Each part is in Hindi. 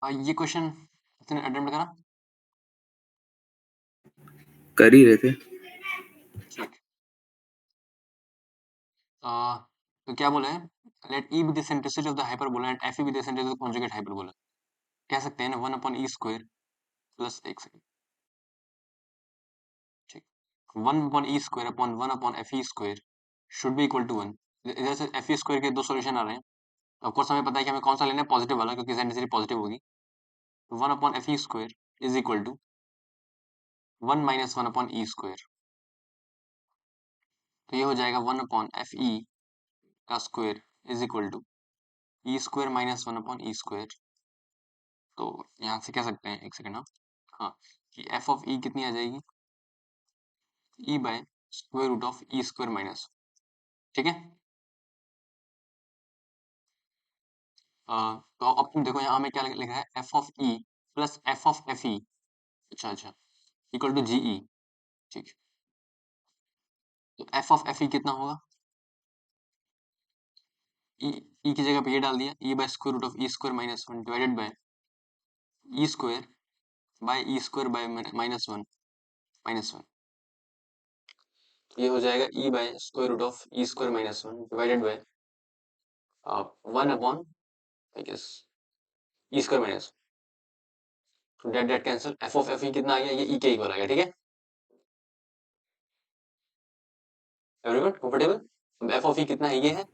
ये क्वेश्चन तुमने अटेम्प्ट करा? कर ही रहे थे। ठीक। तो क्या बोला है? Let e be the eccentricity of the hyperbola and f e be the eccentricity of the conjugate hyperbola. कह सकते हैं ना 1 अपॉन ई स्क्वायर प्लस एक सेकंड। ठीक। 1 upon e square upon 1 upon f e square should be equal to 1। इधर से एफ ई स्क्वायर के दो सॉल्यूशन आ रहे हैं। ऑफ कोर्स हमें पता है कि हमें कौन सा लेना है, पॉजिटिव वाला, क्योंकि सेंट्रिसिटी पॉजिटिव होगी। तो 1 upon f e square is equal to 1 minus 1 upon e square. तो ये हो जाएगा 1 अपॉन एफ ई का square is equal to e square minus 1 upon e square. तो यहाँ से कह सकते हैं, एक सेकंड हाँ, हाँ, कि एफ ऑफ ई कितनी आ जाएगी? E by square root of e square minus. ठीक है। तो अब तुम देखो यहाँ में क्या लिखा है, F of e plus f of F E. अच्छा अच्छा, इक्वल टू जी ई। ठीक। तो एफ ऑफ एफ ई कितना होगा? ई की जगह पे ये डाल दिया, e by square root of e square minus 1 divided by e square by e square by minus one. ये हो जाएगा e by square root of e square minus 1 divided by 1 upon I guess e square minus. तो that that cancel, F of F e कितना आ गया? ये ई के इक्वल आ गया। ठीक है, एवरीवन कंफर्टेबल? अब एफ ऑफ ई कितना है? ये है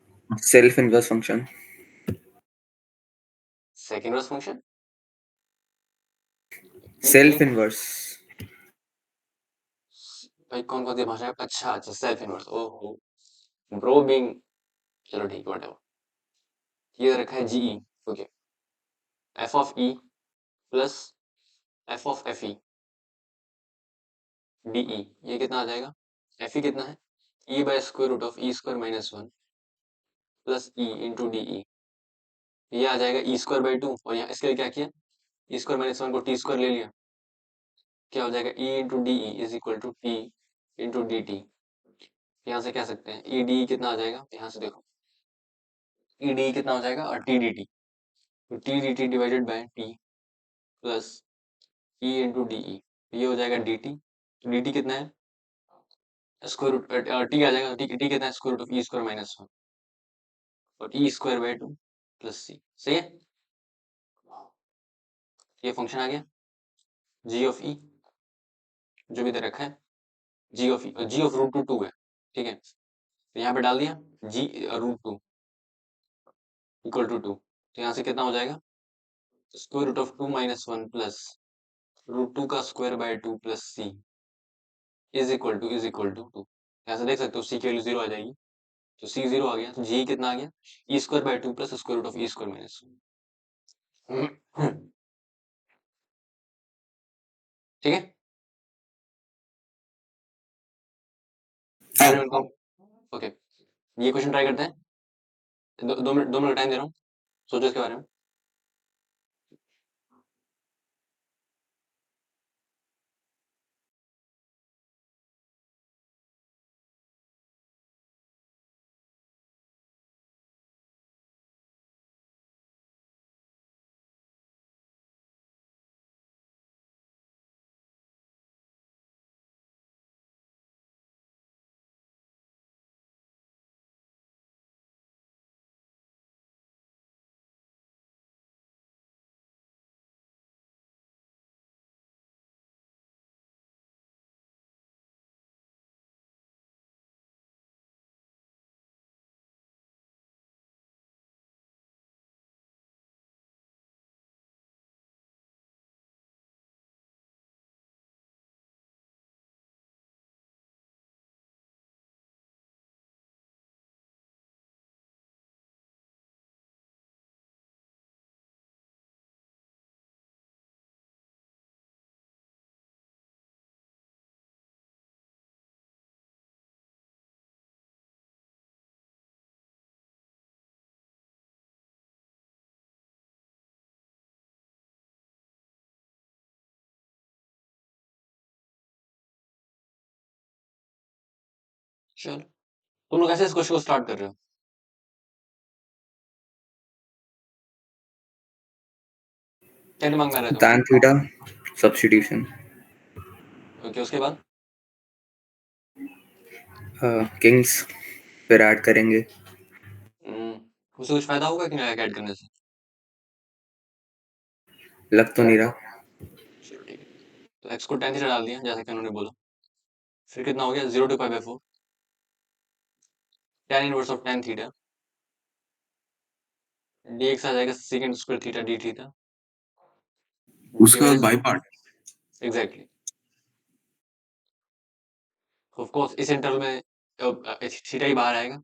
self inverse function. Second inverse function. Self ये इनवर्स। भाई कौन कौन सी भाषा है? अच्छा अच्छा, सेल्फ इनवर्स। ओहो, ब्रो बीइंग, चलो ठीक, व्हाटएवर। ये रखा है जीई। Okay, f of e plus f of F e de, ये कितना आ जाएगा? एफ ई कितना है? E by square root of e square minus 1 plus e into de. ये आ जाएगा ई स्क्वायर बाई 2, और यहाँ इसके लिए क्या किया? ई स्क्वायर माइनस 1 को टी स्क्वायर ले लिया। क्या हो जाएगा? E into d e is equal to t into d t. यहाँ से कह सकते हैं ई डी कितना आ जाएगा? यहाँ से देखो, ई डी कितना हो जाएगा? और टी डी टी। तो T D T divided by T plus e into D E. ये हो जाएगा डी टी। तो डी टी कितना है? स्क्वायर रूट टी आ जाएगा। टी टी कितना है? Square root of e square minus 1 और e square by 2 plus c. सही है, ये फंक्शन आ गया जी ऑफ ई, जो भी दे रखा है G of e. G of root two 2 है। ठीक है, तो यहाँ पे डाल दिया G root two equal to 2। तो यहाँ से कितना हो जाएगा? Square root of 2 minus 1 plus root 2 का square by 2 plus C is equal to 2। यहाँ से देख सकते हो सी की वैल्यू 0 आ जाएगी। तो सी 0 आ गया, तो जी कितना आ गया? E square by 2 plus square root of e square minus 1। ठीक है, एवरीवन को ओके। ये क्वेश्चन ट्राई करते हैं। 2 मिनट टाइम दे रहा हूँ, सोचो इसके बारे में। चलो, तुम लोग कैसे इस क्वेश्चन को स्टार्ट कर रहे हो? क्या दिमाग में आ रहा है tan तुम्हारे? theta substitution. ओके, उसके बाद किंग्स फिर ऐड करेंगे. उससे कुछ फायदा होगा कि नहीं ऐड करने से? लग तो नहीं रहा. चलो ठीक है, तो एक्स को tan थीटा डाल दिया जैसा कि उन्होंने बोला। फिर कितना हो गया, 0 to π/4 tan inverse of tan theta dx आ जाएगा second square theta d theta की उसके वजह बाद बाई पार्ट. से एग्जैक्टली। ऑफ कोर्स इस इंटरवल में थीटा ही बाहर आएगा,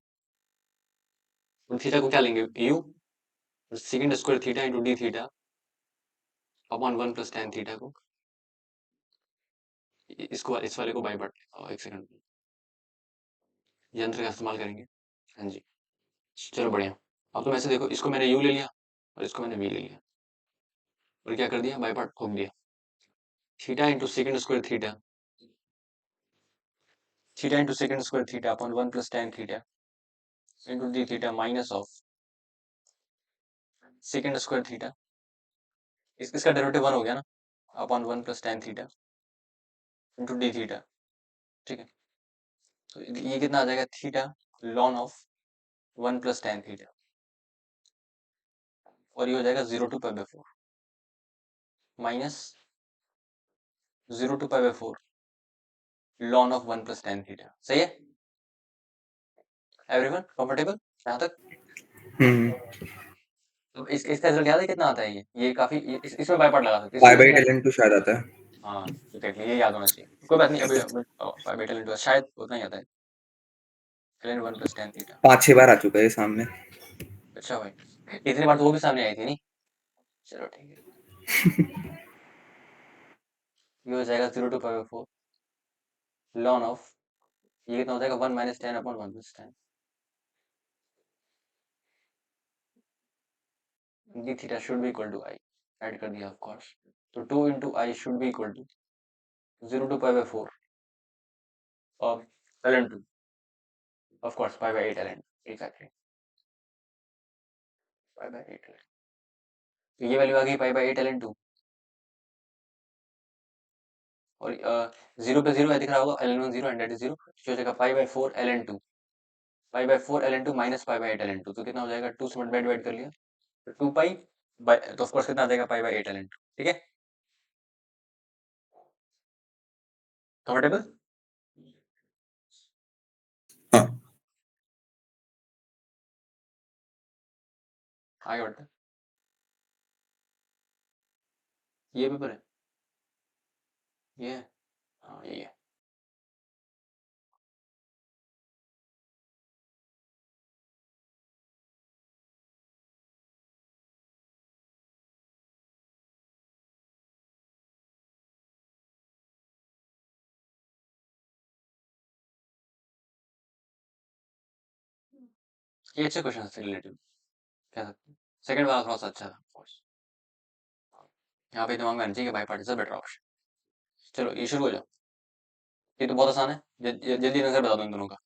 तो थीटा को क्या लेंगे, u second square theta into d theta upon 1 plus tan theta को, इसको इस वाले को बाई पार्ट, एक सेकंड यंत्र का इस्तेमाल करेंगे। हाँ जी, चलो बढ़िया। अब तुम ऐसे देखो, इसको मैंने u ले लिया और इसको मैंने v ले लिया और क्या कर दिया, बाई पार्ट ठोक दिया। Theta into second square theta into second square theta upon 1 plus tan theta into d theta minus of second square theta, इसका डेरिवेटिव 1 हो गया ना, upon 1 plus tan theta into d theta. ठीक है, तो ये कितना आ जाएगा, theta ln of 1 plus tan theta, और ये हो जाएगा 0 to π/4 minus 0 to π/4 ln of 1 plus tan theta. सही है एवरीवन, कंफर्टेबल यहाँ तक? तो इसका रिजल्ट याद है कितना आता है, ये काफी इसमें बाई पार्ट लगा सकते हैं, पाई इसमें बाई नहीं। टेन टू शायद आता है. हाँ एग्जैक्टली, ये याद होना चाहिए, कोई बात नहीं। अभी पाई बाई टू शायद उतना ही आता है, ln 1 प्लस tan थीटा। 5-6 बार आ चुका है ये सामने. अच्छा भाई, इतनी बार तो वो भी सामने आई थी नहीं। चलो ठीक है, ये हो जाएगा 0 to π/4 लॉन ऑफ, ये कितना हो जाएगा, 1 minus tan upon 1 plus tan d theta should be equal to i, add कर दिया ऑफ कोर्स, तो 2 into i should be equal to 0 to π/4 of ln 2, of course pi by 8 ln, exactly pi by 8 ln, तो ये वैल्यू आ गई pi by 8 ln 2, और 0 पे 0 है दिख रहा होगा, ln 1 0 एंड दैट इज 0, तो हो जाएगा pi by 4 ln 2, pi by 4 ln 2 minus pi by 8 ln 2, तो कितना हो जाएगा, 2 से मल्टीप्लाई डिवाइड कर लिया तो 2 pi by, तो ऑफ कोर्स कितना आ जाएगा pi by 8 ln 2। ठीक है, कंफर्टेबल? हाँ. आगे बढ़ते हैं, ये पेपर है, ये है, हाँ ये है। ये अच्छे क्वेश्चन से रिलेटेड कह सकते हैं, सेकंड वाला थोड़ा सा अच्छा था of course। यहाँ पे दिमाग में आना चाहिए, by part is a better option. चलो ये शुरू हो जाओ, ये तो बहुत आसान है, जल्दी आंसर बता दो इन दोनों का।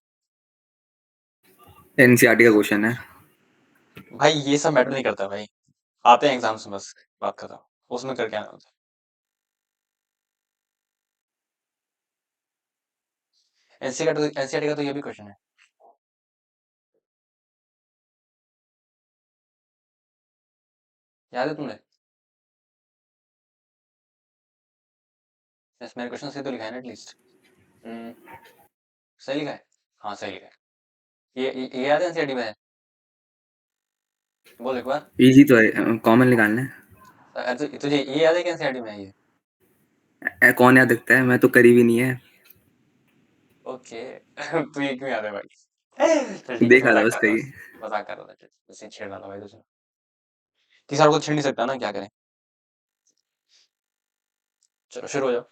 एनसीईआरटी का क्वेश्चन है. भाई ये सब मैटर नहीं करता भाई, आते हैं एग्जाम्स में, बस बात कर रहा हूँ, उसमें करके आना होता है। एनसीईआरटी का तो ये भी क्वेश्चन है, याद है तुम्हें? यस, मेरे क्वेश्चन से तो लिखा है ना एटलीस्ट। सही लिखा है, हाँ सही लिखा है। ये याद है एनसीईआरटी में है, बोल एक बार। इजी तो है, कॉमन निकालना है. तुझे ये याद है कि एनसीईआरटी में है ये? कौन याद रखता है, मैं तो करी भी नहीं है. ओके तो ये क्यों याद है भाई? चल ठीक है, देखा था मजाक कर उसका रहा ये. था, मजाक कर रहा था, उसे छेड़ रहा था भाई तुझे, तीसरा को छेड़ नहीं सकता ना, क्या करें। चलो शुरू हो जाओ,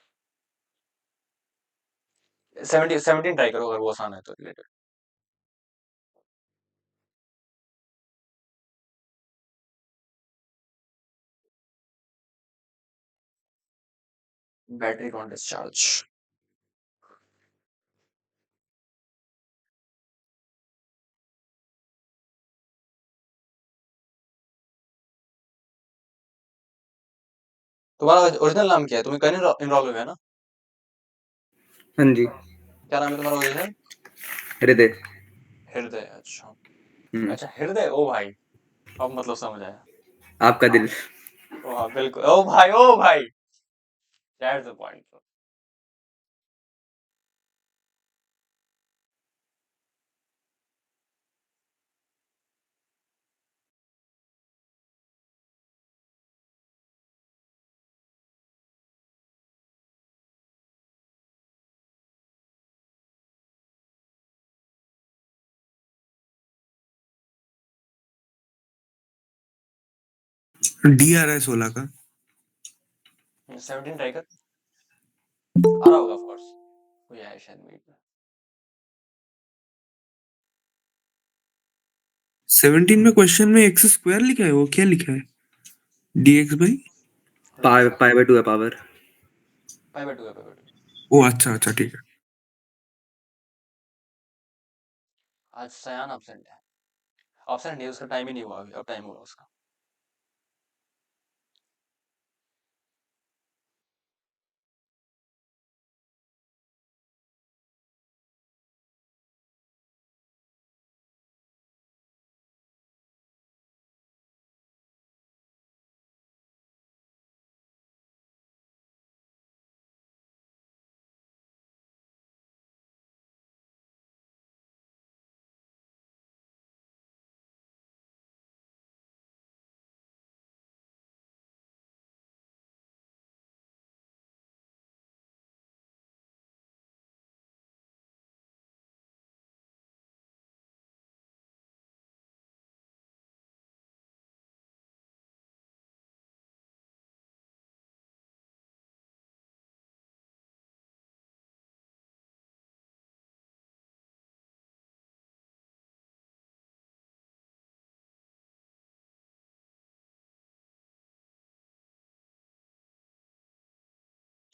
17 ट्राई करो, अगर वो आसान है तो रिलेटेड। बैटरी कौन डिस्चार्ज, तुम्हारा ओरिजिनल नाम क्या है? तुम्हें कहीं इनरोल हुआ है ना? हाँ जी। क्या नाम है तुम्हारा ओरिजिनल? हृदय। हृदय। अच्छा। हम्म। अच्छा हृदय, ओ भाई, अब मतलब समझ आया। आपका दिल। ओ हाँ बिल्कुल, ओ भाई, ओ भाई, दैट्स द पॉइंट। डी आ रहा है 16 का। 17 ट्राई कर, आ रहा होगा ऑफ कोर्स, कोई आया शायद मेरे को। 17 में क्वेश्चन में एक्स स्क्वायर लिखा है, वो क्या लिखा है? dx by pi pi by 2 है पावर। पाई बाय 2 है, पाई बाय 2। ओ अच्छा अच्छा ठीक है। आज सयान एब्सेंट है। एब्सेंट नहीं, उसका टाइम ही नहीं हुआ अभी, अब टाइम हुआ उसका।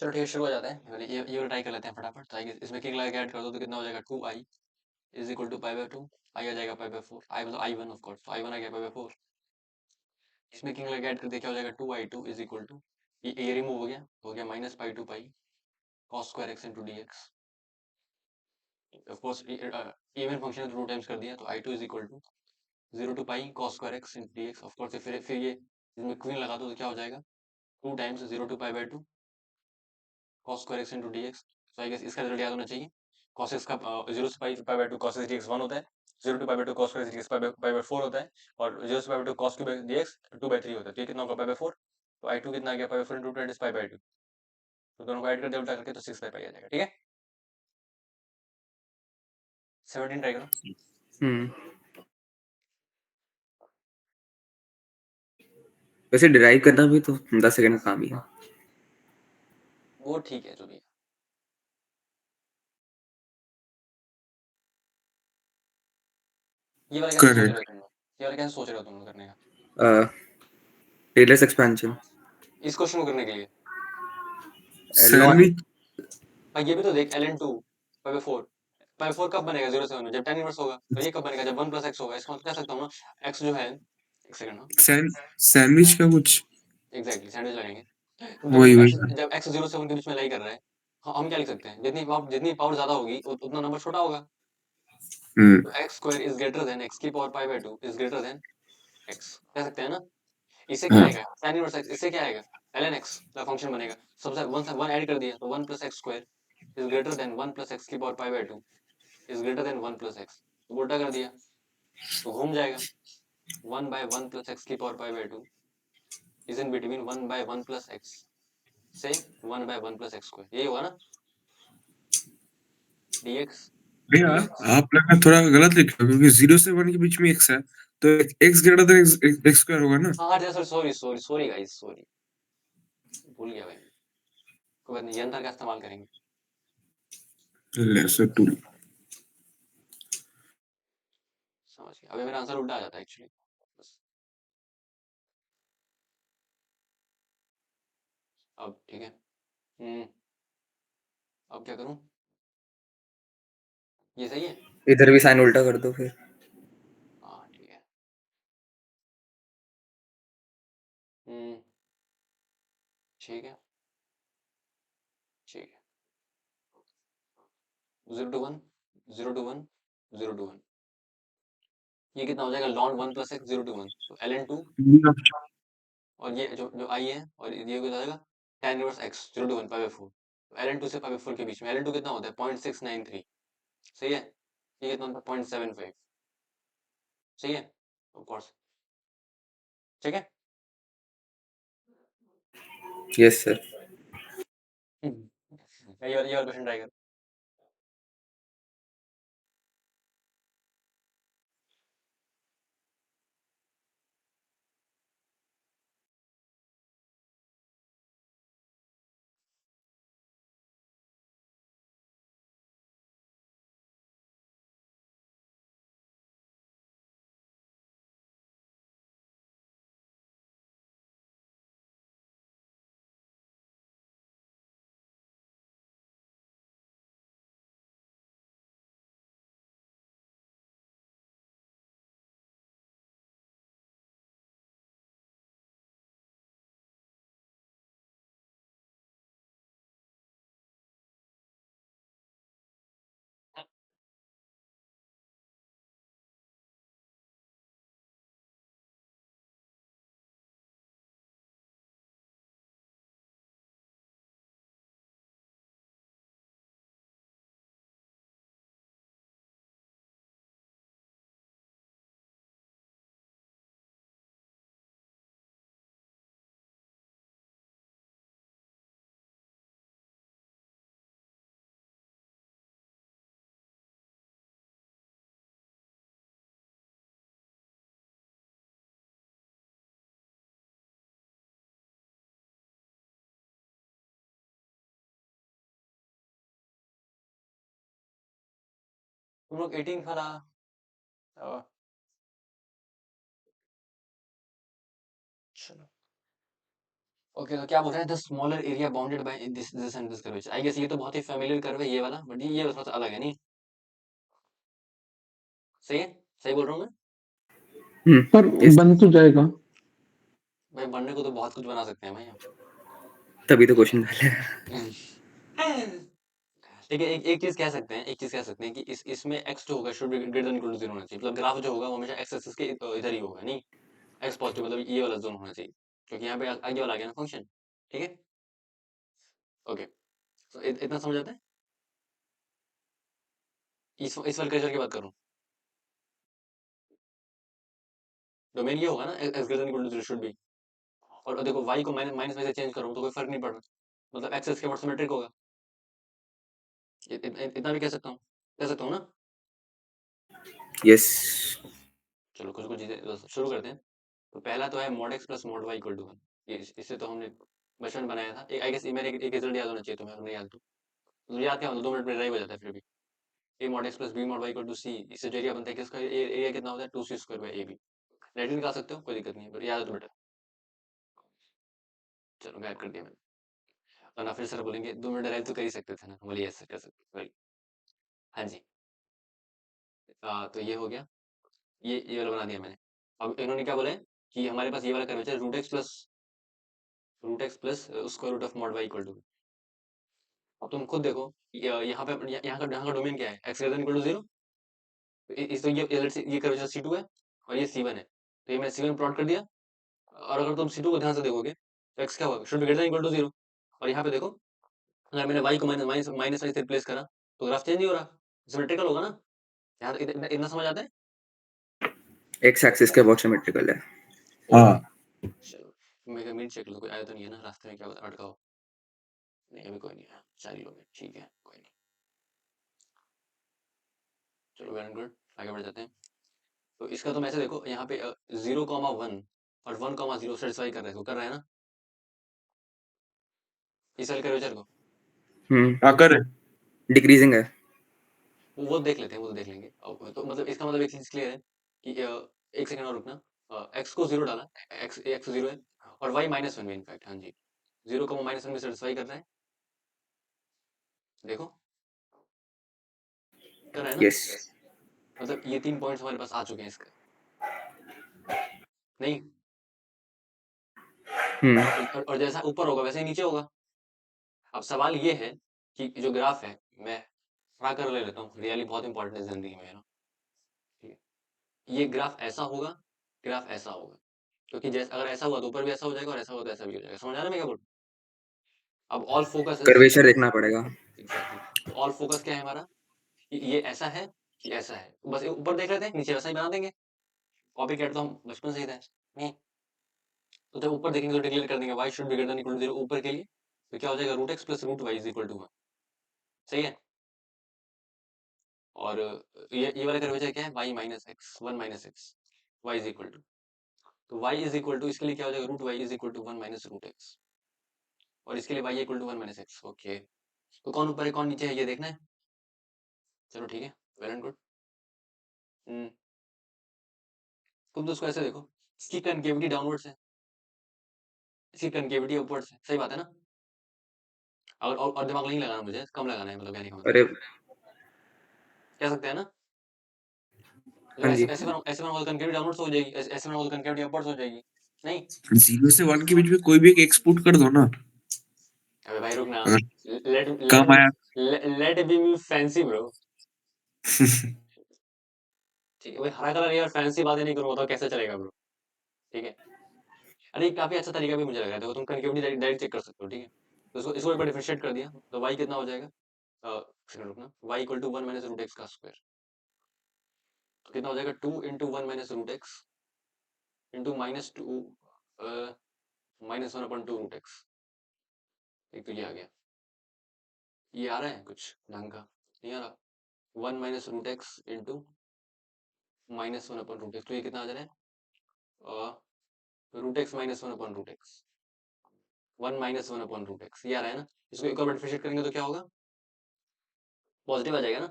चलो ठीक है, शुरू हो जाता है। ये वाला ट्राई कर लेते हैं फटाफट। तो इसमें किंग लगा के ऐड कर दो तो कितना हो जाएगा, 2i is equal to pi by 2। I आ जाएगा पाई बाय 4, आई मतलब i1 ऑफ कोर्स, तो i1 आ गया पाई बाय 4। इसमें किंग लगा के ऐड कर दिया, क्या हो जाएगा, 2i2 इज इक्वल टू, ये रिमूव हो गया minus pi to pi cos square x into D x. Of course even function है तो 2 टाइम्स कर दिया, तो i2 is equal to 0 to pi cos square x into D x. Of course फिर ये इसमें क्वीन लगा दो तो क्या हो जाएगा, 2 times 0 to pi by 2 cos square x into dx। तो आई गेस इसका रिजल्ट याद होना चाहिए। cos x का 0 से pi by 2 cos x dx 1 होता है, 0 to pi by 2 cos square x dx pi by 4 होता है, और 0 से pi by 2 cos cube dx 2 बाय 3 होता है। तो ये कितना होगा, पाई बाय 4। तो i2 कितना आ गया, पाई बाय 4 इंटू 2 पाई बाय 2। तो दोनों को ऐड कर दिया उल्टा करके, तो 6 बाय पाई आ जाएगा। ठीक है, 17 ट्राई करो। वैसे डिराइव करना भी तो 10 सेकंड का काम ही है। वो ठीक है जो भी है। ये वाला कैसे सोच रहे हो करेक्ट। तुम लोग, ये वाला कैसे सोच रहे हो तुम लोग करने का, टेलर्स एक्सपेंशन। इस क्वेश्चन को करने के लिए? ln sandwich. भाई ये भी तो देख, ln 2 पाई बाय 4, पाई 4 कब बनेगा 0 से 1 में, जब tan इनवर्स होगा। और ये कब बनेगा, जब 1 प्लस एक्स होगा। इसका मतलब कह सकता हूँ ना, x जो है, एक सेकंड ना, सैंडविच का कुछ एग्जैक्टली सैंडविच लगाएंगे। तो वही वही। जब x 0 से 1 के बीच में लाई कर रहा है, हम क्या लिख सकते हैं, जितनी पावर ज्यादा होगी उतना नंबर छोटा होगा। हम्म तो x square is greater than x की power pi by 2 is greater than x, कह सकते हैं ना। इससे क्या हाँ आएगा, tan इनवर्स x, इससे क्या आएगा, ln x का फंक्शन बनेगा। सबसे वन ऐड कर दिया, तो 1 plus x square is greater than 1 plus x की power pi by 2 is greater than 1 plus x. तो उल्टा कर दिया तो घूम जाएगा। 1 बाय 1 प्लस एक्स की power pi by 2 is in between 1 by 1 plus x से 1 बाय 1 प्लस एक्स स्क्वायर। यही हुआ ना, dx भैया, dx। आप लगा थोड़ा गलत लिखा, क्योंकि 0 से 1 के बीच में x है, तो x greater then x square होगा ना। हाँ sorry sorry sorry sorry guys, sorry, भूल गया भाई। कोई बात नहीं, यंत्र का इस्तेमाल करेंगे। Laser tool. समझ गया, अभी मेरा आंसर उल्टा आ जाता है एक्चुअली। बस अब ठीक है। अब क्या करूं, ये सही है। इधर भी साइन उल्टा कर दो फिर। हाँ ठीक है। ठीक है, ठीक है, 0 to 1 0 to 1 0 to 1, ये कितना हो जाएगा ln 1 + x 0 to 1, तो ln 2 और ये जो जो i है और ये कितना हो जाएगा tan इनवर्स x 0 to 1 π/4, तो ln 2 से π/4 के बीच में ln 2 कितना होता है 0.693, सही है, ये कितना होता है 0.75, सही है, ऑफ कोर्स, ठीक है। Yes sir. ये वाला क्वेश्चन ट्राई कर। तुम लोग 18 वाला चलो ओके, तो क्या बोल रहे हैं the smaller area bounded by this and this curvature, I guess ये तो बहुत ही फेमिलियर कर्व है ये वाला, बट ये थोड़ा सा अलग है नहीं, सही है, सही बोल रहा हूँ मैं। पर yes, बन तो जाएगा। भाई बनने को तो बहुत कुछ बना सकते हैं भाई हम। तभी तो क्वेश्चन डाला है। ठीक है, एक चीज कह सकते हैं, एक चीज कह सकते हैं कि इसमें x जो होगा should be greater than equal to 0 होना चाहिए, मतलब ग्राफ जो होगा वो हमेशा x एक्सिस के इधर ही होगा नहीं, x पॉजिटिव मतलब ये वाला जोन होना चाहिए, क्योंकि यहाँ पे आगे वाला आ गया ना फंक्शन, ठीक है, ओके, तो इतना समझ आता है। इस वाले कर्सर की बात करूँ, डोमेन ये होगा ना x greater than equal to 0 should be, और देखो y को माइनस में से चेंज करूँ तो कोई फर्क नहीं पड़ रहा, मतलब एक्सेस के सिमेट्रिक होगा, इतना भी कह सकता हूँ ना। यस चलो कुछ कुछ चीजें शुरू करते हैं। तो पहला तो है mod x plus mod y equal to 1, ये इससे तो हमने बचपन बनाया था, आई गेस मेरे एक रिजल्ट याद होना चाहिए तुम्हें, अगर नहीं याद तो याद क्या होता 2 मिनट में ड्राइव हो जाता है फिर भी। A mod x plus b mod y equal to c, इससे जो एरिया बनता है किसका एरिया कितना होता है 2c square by ab, net भी निकाल सकते हो कोई दिक्कत नहीं है, पर याद है तो बेटा। चलो गायब कर दिया मैंने, वरना फिर सर बोलेंगे 2 मिनट ड्राइव तो कर ही सकते थे ना, बोलिए ऐसे कर सकते वेल, हाँ जी। तो ये हो गया, ये वाला बना दिया मैंने। अब इन्होंने क्या बोला है कि हमारे पास ये वाला curvature root x plus square root of mod y equal to, अब तुम खुद देखो यहाँ पे यहाँ का डोमेन क्या है x greater than equal to 0, इस तो ये कर्वेचर C2 है और ये C1 है, तो ये मैंने C1 प्लॉट कर दिया, और अगर तुम C2 को ध्यान से देखोगे तो x क्या होगा should be greater than equal to 0, और यहाँ पे देखो अगर मैंने y को माइनस माइनस से रिप्लेस करा तो ग्राफ चेंज नहीं हो रहा, सिमेट्रिकल होगा ना, यहाँ इतना समझ आता है। एक्स एक्सिस के बहुत सिमेट्रिकल है। हाँ चलो मैं मीट चेक लो, कोई आया तो नहीं है ना रास्ते में, क्या अटका हो, नहीं अभी कोई नहीं है, 4 ही लोग हैं, ठीक है कोई नहीं, चलो वेल एंड गुड, आगे बढ़ जाते हैं। तो इसका तुम ऐसे देखो यहाँ पे 0,1 और 1,0 सेटिस्फाई कर रहा है ना इस वाले कर्वेचर को, आकर डिक्रीजिंग है। वो देख लेते हैं, वो तो देख लेंगे तो मतलब इसका मतलब एक चीज क्लियर है कि एक सेकंड और रुकना, एक्स को 0 डाला, एक्स एक्स 0 है और वाई -1 में इनफैक्ट, हाँ जी 0,-1 में सेटिस्फाई कर रहा है, देखो कर रहा है ना, यस मतलब ये 3 पॉइंट्स हमारे पास आ चुके हैं इसका, नहीं और जैसा ऊपर होगा वैसे ही नीचे होगा। अब सवाल ये है कि जो ग्राफ है, मैं खड़ा कर ले लेता हूँ, रियली बहुत इंपॉर्टेंट है जिंदगी में मेरा, ठीक है। ये ग्राफ ऐसा होगा, ग्राफ ऐसा होगा, क्योंकि जैसे अगर ऐसा हुआ तो ऊपर भी ऐसा हो जाएगा और ऐसा हुआ तो ऐसा भी हो जाएगा। समझ आ रहा है मैं क्या बोल रहा हूँ? अब ऑल फोकस इज, कर्वेचर देखना पड़ेगा। एग्जैक्टली, तो ऑल फोकस क्या है हमारा, ये ऐसा है कि ऐसा है, बस ये ऊपर देख लेते हैं, नीचे वैसा ही बना देंगे। कॉपी कैट तो हम बचपन से ही थे नहीं, तो जब ऊपर देखेंगे तो डिक्लेयर कर देंगे y should be greater than equal to 0 ऊपर के लिए, तो क्या हो जाएगा root x plus root y is equal to 1। सही है। और ये वाला कर्वेचर क्या है, y minus x, 1 minus x, y is equal to, तो y इज इक्वल टू इसके लिए क्या हो जाएगा root y is equal to 1 minus root x, और इसके लिए y equal to 1 minus x. Okay, तो कौन ऊपर है कौन नीचे है ये देखना है। चलो ठीक है, वेल एंड गुड। तुम तो उसको ऐसे देखो, इसकी कनकेविटी डाउनवर्ड्स है, इसकी कनकेविटी अपवर्ड्स है, सही बात है ना। और दिमाग नहीं लगाना मुझे, कम लगाना है, मतलब कहने का मतलब अरे कह सकते हैं ना। जब हाँ ऐसे जी। ऐसे बनाओगे तो कनकेविटी डाउनवर्ड्स हो जाएगी, ऐसे बनाओगे तो कनकेविटी अपवर्ड्स हो जाएगी। नहीं, 0 से 1 के बीच में कोई भी एक एक्सपोर्ट कर दो ना। अबे भाई रुक ना, अगर लेट लेट काम मी आया। लेट बी मी फैंसी ब्रो। ठीक है भाई, हरा कलर यार, फैंसी बातें नहीं करूंगा तो कैसे चलेगा ब्रो। ठीक है, अरे ये काफी अच्छा तरीका भी मुझे लग रहा है, देखो तुम कनकेविटी डायरेक्ट चेक कर सकते हो, ठीक है। तो इसको एक बार डिफरेंशिएट कर दिया तो y कितना हो जाएगा, सेकंड रुकना, y equal to 1 minus root x का स्क्वायर, तो कितना हो जाएगा 2 into 1 minus root x into minus 2 minus 1 upon 2 root x. एक तो ये आ गया, ये आ रहा है कुछ ढंग का, नहीं आ रहा। 1 minus root x into minus 1 upon root x, तो ये कितना आ जा रहा है, root x minus 1 upon root x, 1 minus 1 upon root x, ये आ रहा है ना। इसको एक और डिफरेंशिएट करेंगे तो क्या होगा, पॉजिटिव आ जाएगा ना।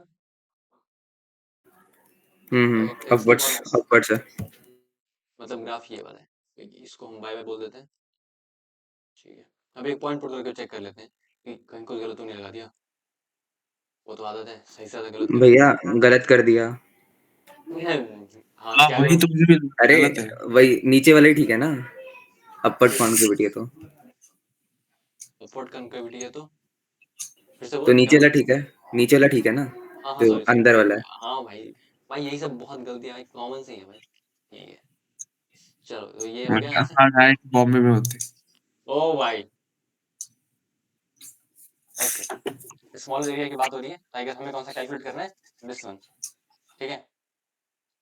तो एक्स की अपवर्ड्स पावर, अपवर्ड्स है। मतलब ग्राफ ये वाला है, इसको हम बाय बाय बोल देते हैं, ठीक है। अब एक पॉइंट पुट करके चेक कर लेते हैं कि कहीं कुछ गलत तो नहीं लगा दिया, वो तो आदत है सही से ज्यादा गलत कर भैया गलत कर दिया। देते। हाँ हाँ क्या वही करूँ, तो मुझे भी अरे गलत है। वही नीचे वाला ही ठीक है ना, अपवर्ड कॉन्केविटी है अपवर्ड कनकेविटी है तो फिर से तो बोल क्या नीचे बोला। वाला ठीक है, नीचे वाला ठीक है ना, हाँ हाँ, जो सॉरी सॉरी अंदर भाई, वाला है। हाँ भाई, भाई यही सब बहुत गलतियां भाई कॉमन सी है भाई, ठीक है। चलो तो ये हो गया यहाँ से। हाँ डायरेक्ट बॉम्बे में होते। ओ भाई, ओके, स्मॉल एरिया की बात हो रही है, आई गेस हमें कौन सा कैलकुलेट करना है, दिस वन, ठीक है।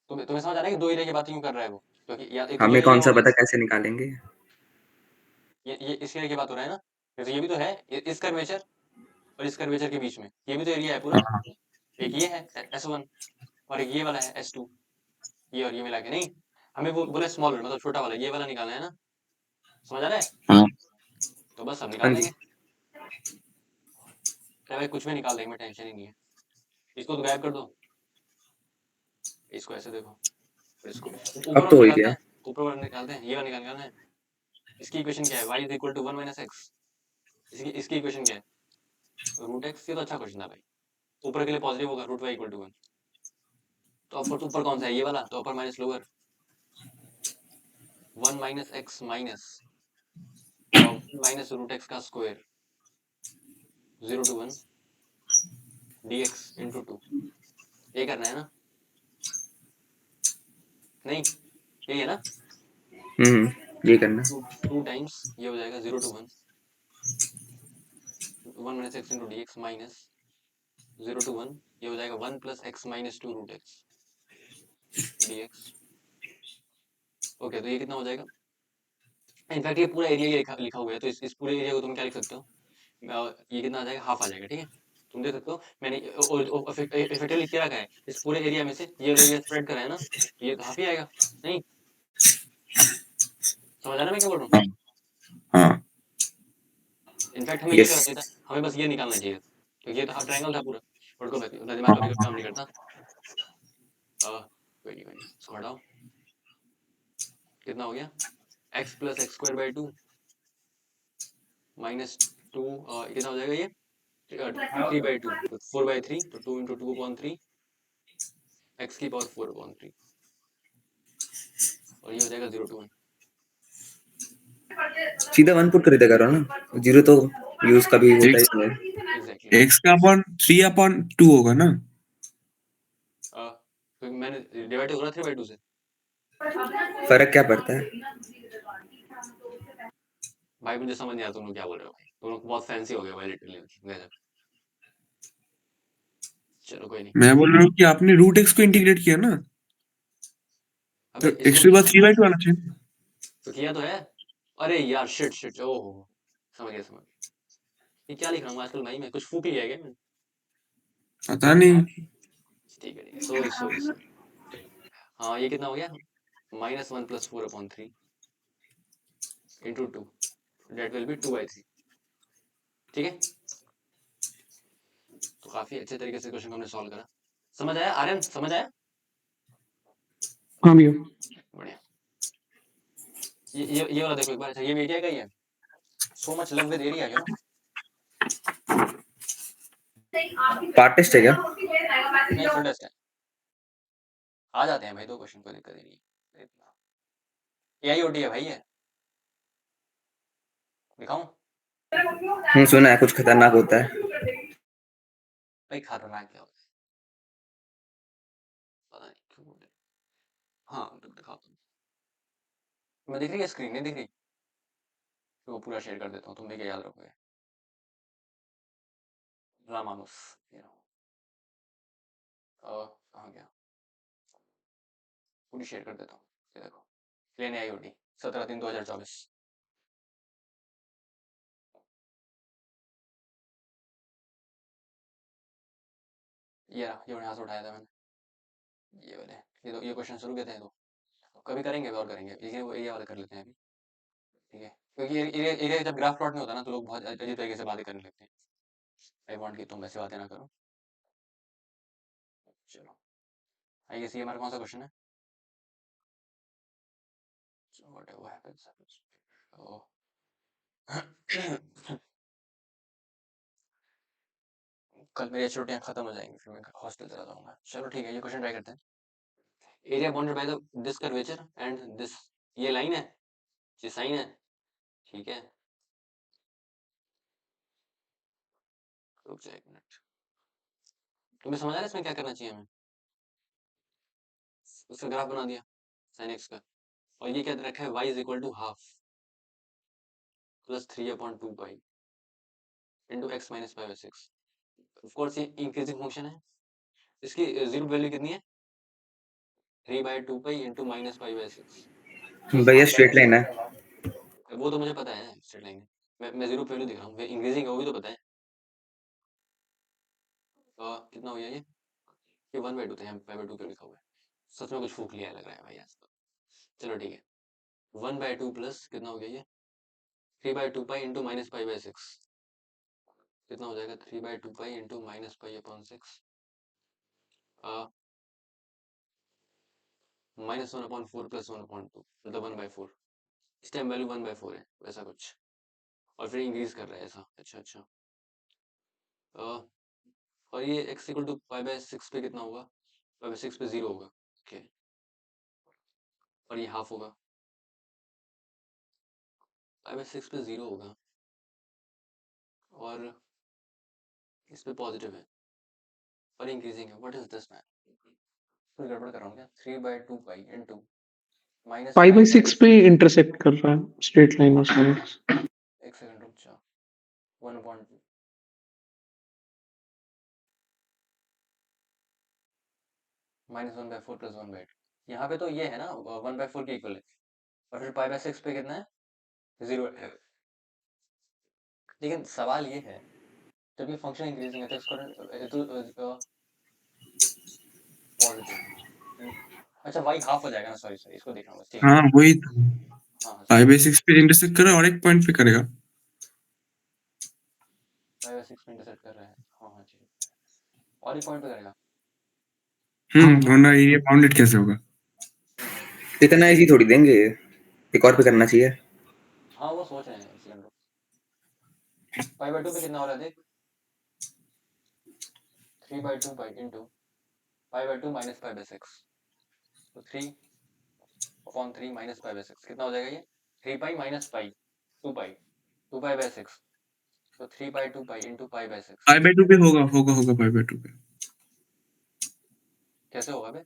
तुम्हें तुम्हें समझ आ रहा है कि दो एरिया की बात क्यों कर रहा है वो, क्योंकि या एक तो ये हमें एरिया कौन सा होगा, पता कैसे निकालेंगे। ये इस एरिया की बात हो रहा है ना, जैसे ये भी तो है, इस कर्वेचर और इस कर्वेचर के बीच में ये भी तो एरिया है पूरा। हाँ एक ये है S1 और एक ये वाला है S2, ये और ये मिला के नहीं, हमें वो बोला स्मॉल मतलब छोटा वाला, ये वाला निकालना है ना। समझ आ रहा है, हाँ। तो बस हम हाँ निकाल जी। देंगे। अरे भाई कुछ भी निकाल देंगे, मैं टेंशन ही नहीं है। इसको तो गायब कर दो, इसको ऐसे देखो, और इसको ऊपर अब वाला तो हो ही निकालते गया। हैं, ऊपर वाला निकालते हैं, ये वाला निकालना है। इसकी इक्वेशन क्या है, y is equal to 1 minus x, इसकी इक्वेशन क्या है रूट एक्स। ये तो अच्छा क्वेश्चन था भाई, ऊपर के लिए पॉजिटिव होगा रूट वाई इक्वल टू 1, तो ऊपर कौन सा है, ये वाला, तो upper minus lower, 1 minus x minus minus root x का स्क्वायर 0 टू 1 dx इंटू 2, ये करना है ना, नहीं यही है ना। ये करना। टू टाइम्स ये हो जाएगा 0 to 1 1 minus x into D x minus 0 to 1, ये हो जाएगा 1 plus x minus 2 root x d x. Okay, तो ये कितना हो जाएगा, इनफैक्ट ये पूरा एरिया लिखा लिखा हुआ है, तो इस पूरे एरिया को तुम क्या लिख सकते हो, ये कितना आ जाएगा, हाफ आ जाएगा, ठीक है। तुम देख सकते हो मैंने इफेक्टिव लिख के रखा है, इस पूरे एरिया में से ये एरिया स्प्रेड करा है ना, तो ये तो हाफ ही आएगा। नहीं समझ आना मैं क्या बोल रहा हूँ। हाँ हाँ। इनफैक्ट हमें ये यस। करना चाहिए था, हमें बस ये निकालना चाहिए, क्योंकि ये तो हाफ ट्रायंगल था पूरा, और को उतना दिमाग हाँ कभी हाँ। काम नहीं करता। कोई नहीं, इसको हटाओ, कितना हो गया, x plus x square by 2 minus 2, कितना हो जाएगा ये 3/2, तो 4/3, तो 2 इंटू 2/3 एक्स की पावर 4/3, और ये हो जाएगा 0 टू 1। सीधा 1 पुट कर दिया करो ना, 0 तो यूज कभी होता ही नहीं है। एग्जैक्टली x का अपॉन 3 अपॉन 2 होगा ना। तो मैंने डिवाइड हो रहा 3/2 से। फर्क क्या पड़ता है? भाई मुझे समझ नहीं आता तुम लोग क्या बोल रहे हो भाई, तुम लोग बहुत फैंसी हो गए भाई लिटरली गजब। चलो कोई नहीं। मैं बोल रहा हूँ कि आपने रूट x को इंटीग्रेट किया ना, तो अबे x इसको के बाद 3/2 आना चाहिए। तो किया तो है। अरे यार शिट शिट ओहो, समझ गया समझ गया। ये क्या लिख रहा हूँ आजकल भाई, मैं कुछ फूक लिया है क्या मैं? पता नहीं। ठीक है सॉरी सॉरी सॉरी। हाँ ये कितना हो गया, -1 + 4/3 × 2, डेट विल बी 2/3। ठीक है, तो काफी अच्छे तरीके से क्वेश्चन को हमने सॉल्व करा। समझ आया आर्यन, समझ आया? हाँ भैया। बढ़िया। ये वाला देखो एक बार। अच्छा ये एरिया का ही है, so much love with area you know. Part test है क्या? नहीं फुल टेस्ट है, आ जाते हैं भाई, दो क्वेश्चन, कोई दिक्कत ही नहीं है। एआईओटी है भाई ये, दिखाऊं? सुना है कुछ खतरनाक होता है। भाई खतरनाक क्या होता है पता नहीं क्यों बोल रहे। हाँ दिखाता हूँ, मैं दिख रही है स्क्रीन, नहीं दिख रही तो वो पूरा शेयर कर देता हूँ, तुम भी क्या याद रखोगे। रामानुस ये रहा। कहाँ गया, पूरी शेयर कर देता हूँ, ये देखो। लेने आईओटी 17/3/2024। ये रहा, ये यहाँ से उठाया था मैंने, ये वाले। ये क्वेश्चन शुरू किए थे तो कभी करेंगे और करेंगे, ये वो एरिया वाले कर लेते हैं अभी। ठीक है, क्योंकि एरिया एरिया जब ग्राफ प्लॉट में होता है ना तो लोग बहुत अजीब तरीके से बातें करने लगते हैं। आई वांट कि तुम वैसे बातें ना करो। चलो आई गेस ये हमारा कौन सा क्वेश्चन है? Whatever happens happens. कल मेरी छुट्टियां खत्म हो जाएंगी, फिर मैं हॉस्टल चला जाऊंगा। चलो ठीक है, ये क्वेश्चन ट्राई करते हैं। Area bounded by the this curvature and this, ये लाइन है, ये साइन है। ठीक है, रुक जाए एक मिनट। तुम्हें समझ आ रहा है इसमें क्या करना चाहिए हमें? उसका ग्राफ बना दिया साइन एक्स का, और ये क्या रखा है, y = ½ + 3/2 into x - π/6। Of course ये इंक्रीजिंग फंक्शन है, इसकी जीरो वैल्यू कितनी है, 3/2 इंटू -π/6। भैया स्ट्रेट लाइन है। वो तो मुझे पता है स्ट्रेट लाइन है, मैं जीरो वैल्यू दिख रहा हूँ, इंक्रीजिंग है वो भी तो पता है। कितना हो गया ये 1/2 था, यहाँ π/2 क्यों लिखा हुआ है? सच में कुछ फूक लिया लग रहा है भाई आज तो। चलो ठीक है, 1/2 प्लस कितना हो गया ये, 3/2 इंटू -π/6। कितना हो जाएगा, 3/2 इंटू -π/6, -1/4 + 1/2 मतलब 1/4। इस टाइम वैल्यू 1/4 है वैसा कुछ, और फिर इंक्रीज कर रहा है ऐसा। अच्छा अच्छा, और ये x = π/6 पे कितना होगा, π/6 पे 0 होगा। ओके, और ये हाफ होगा, π/6 पे 0 होगा, और इस पे पॉजिटिव है और इंक्रीजिंग है। व्हाट इज दिस मैन, कुछ गड़बड़ कर रहा हूँ क्या? 3/2 इंटू π/6 पे इंटरसेक्ट कर रहा है स्ट्रेट लाइन और साइन। एक सेकंड रुक जाओ, 1/2 -1/4 + 1/2, यहाँ पे तो ये है ना 1/4 के इक्वल है, और फिर π/6 पे कितना है, 0 है। लेकिन सवाल ये है, जब ये फंक्शन इंक्रीजिंग है तो इसको पॉजिटिव, अच्छा y हाफ हो जाएगा ना, सॉरी सॉरी इसको देख रहा हूँ बस, ठीक है। हाँ वही तो, हाँ हाँ सॉरी, π/6 पे इंटरसेक्ट करेगा और एक पॉइंट पे करेगा। π/6 में इंटरसेक्ट कर रहा है, हाँ हाँ ठीक है, और एक पॉइंट पे करेगा। वरना ये बाउंडेड कैसे होगा? हम्म, इतना इजी थोड़ी देंगे, एक और पे करना चाहिए। हाँ वो सोच रहे हैं एक सेकंड रुक, π/2 पे कितना हो रहा है देख, 3/2 इंटू π/2 - π/6, तो 3/3 - π/6 कितना हो जाएगा ये, 3 pi minus pi 2 pi by 6, तो 3 पाई 2 pi into pi by 6 pi by 2 पे होगा पाई बाय 2 पे। कैसे होगा बे?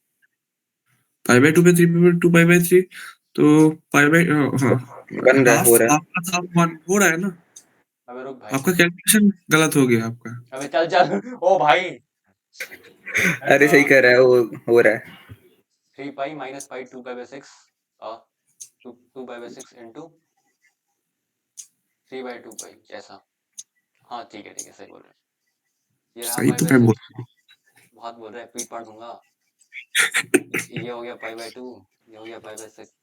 पाई बाय 2 पे 3 पे 2 पाई बाय 3, तो पाई बाय हाँ बन रहा है, हो रहा है। आपका सब 1 हो रहा है ना। अबे रुक भाई, आपका कैलकुलेशन गलत हो गया आपका। अबे चल चल ओ भाई अरे सही कर रहा है, वो हो रहा है। 3 pi minus pi 2 pi by 6 2 pi by 6 into 3 by 2 pi, ऐसा। हाँ ठीक है सही बोल रहे हैं। ये रहा सही पाई तो बाय मैं 6, बोल बहुत बोल रहा है, पीट पाट दूंगा। ये हो गया पाई बाय 2, ये हो गया पाई बाय 6,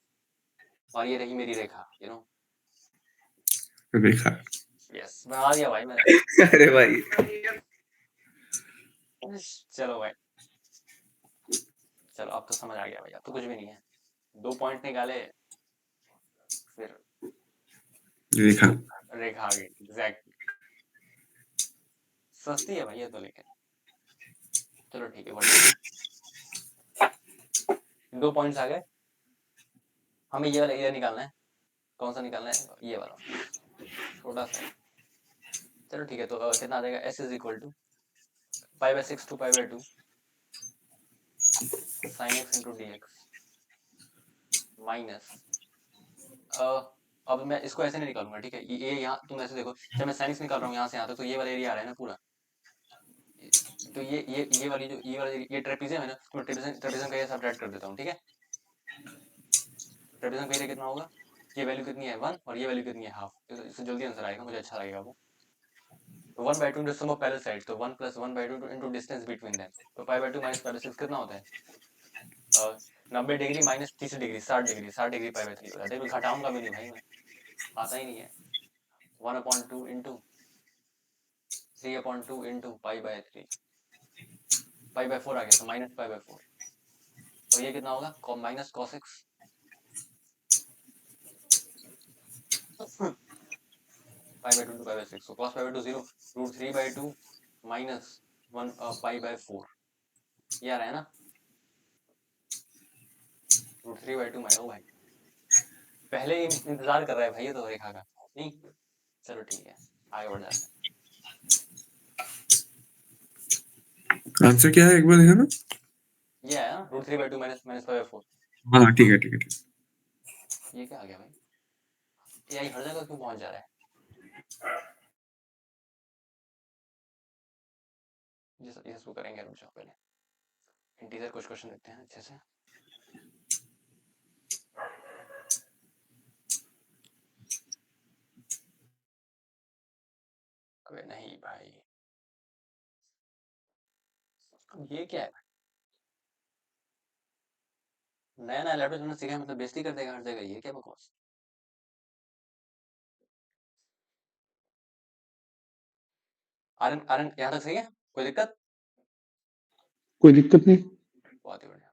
और ये रही मेरी रेखा, यू नो। देखा। यस बना दिया भाई मैंने। अरे भाई, चलो भाई, चलो अब तो समझ आ गया भाई, अब तो कुछ भी नहीं है। 2 पॉइंट निकाले, फिर देखा। रेखा आ गई, एग्जैक्टली। सस्ती है भाई ये तो, लेकिन चलो ठीक है, बढ़िया। 2 पॉइंट्स आ गए। हमें ये वाला एरिया निकालना है। कौन सा निकालना है? ये वाला, छोटा सा है। चलो ठीक है, तो कितना आ जाएगा? s is equal to pi by 6 to pi by 2 sine x into D x minus, अब मैं इसको ऐसे नहीं निकालूंगा, ठीक है। ये यहाँ तुम ऐसे देखो, जब मैं साइन एक्स निकाल रहा हूँ यहाँ से यहाँ तक, तो ये वाला एरिया आ रहा है ना पूरा। तो ये वाली जो ये वाला ये ट्रेपेजियम है ना, तो मैं ट्रेपेजियम का ये सब्ट्रैक्ट कर देता हूँ, ठीक है। ट्रेपेजियम का एरिया कितना होगा? ये वैल्यू कितनी है 1, और ये वैल्यू कितनी है हाफ। इससे जल्दी आंसर आएगा, मुझे अच्छा लगेगा वो। 1/2 into sum of parallel sides, तो 1 plus 1/2 into distance between them, तो पाई बाय 2 माइनस पाई बाय 6 कितना होता है? 90 degree minus 30 degree 60 degree pi by 3 हो जाता है। बिल्कुल घटाऊंगा भी नहीं भाई मैं, आता ही नहीं है। 1/2 into 3/2 into pi by 3, pi by 4 आ गया, तो माइनस पाई बाय 4, और ये कितना होगा? Minus cos x pi by 2 pi by 6, so cos pi by 2 0, √3/2 minus 1 pi by 4, ये आ रहा है ना। √3/2 माइनस, ओ भाई पहले ही इंतजार कर रहा है भाई ये तो रेखा का, नहीं। चलो ठीक है, आगे बढ़ जाते आंसर क्या है एक बार देखना। हैं। ये है ना √3/2 माइनस पाई बाय 4। हाँ ठीक है ठीक है ठीक है। ये क्या आ गया भाई? ये हर जगह क्यों पहुंच जा रहा है? इसको करेंगे, रुक जाओ पहले इंटीजर कुछ क्वेश्चन देखते हैं अच्छे से। अबे नहीं भाई, ये क्या है? नया नया लैपटॉप चलाना सीखा है, मतलब बेइज्जती कर देगा हर जगह, ये क्या बकवास। आरन आरन यहाँ तक सही है, कोई दिक्कत? कोई दिक्कत नहीं। बहुत ही बढ़िया।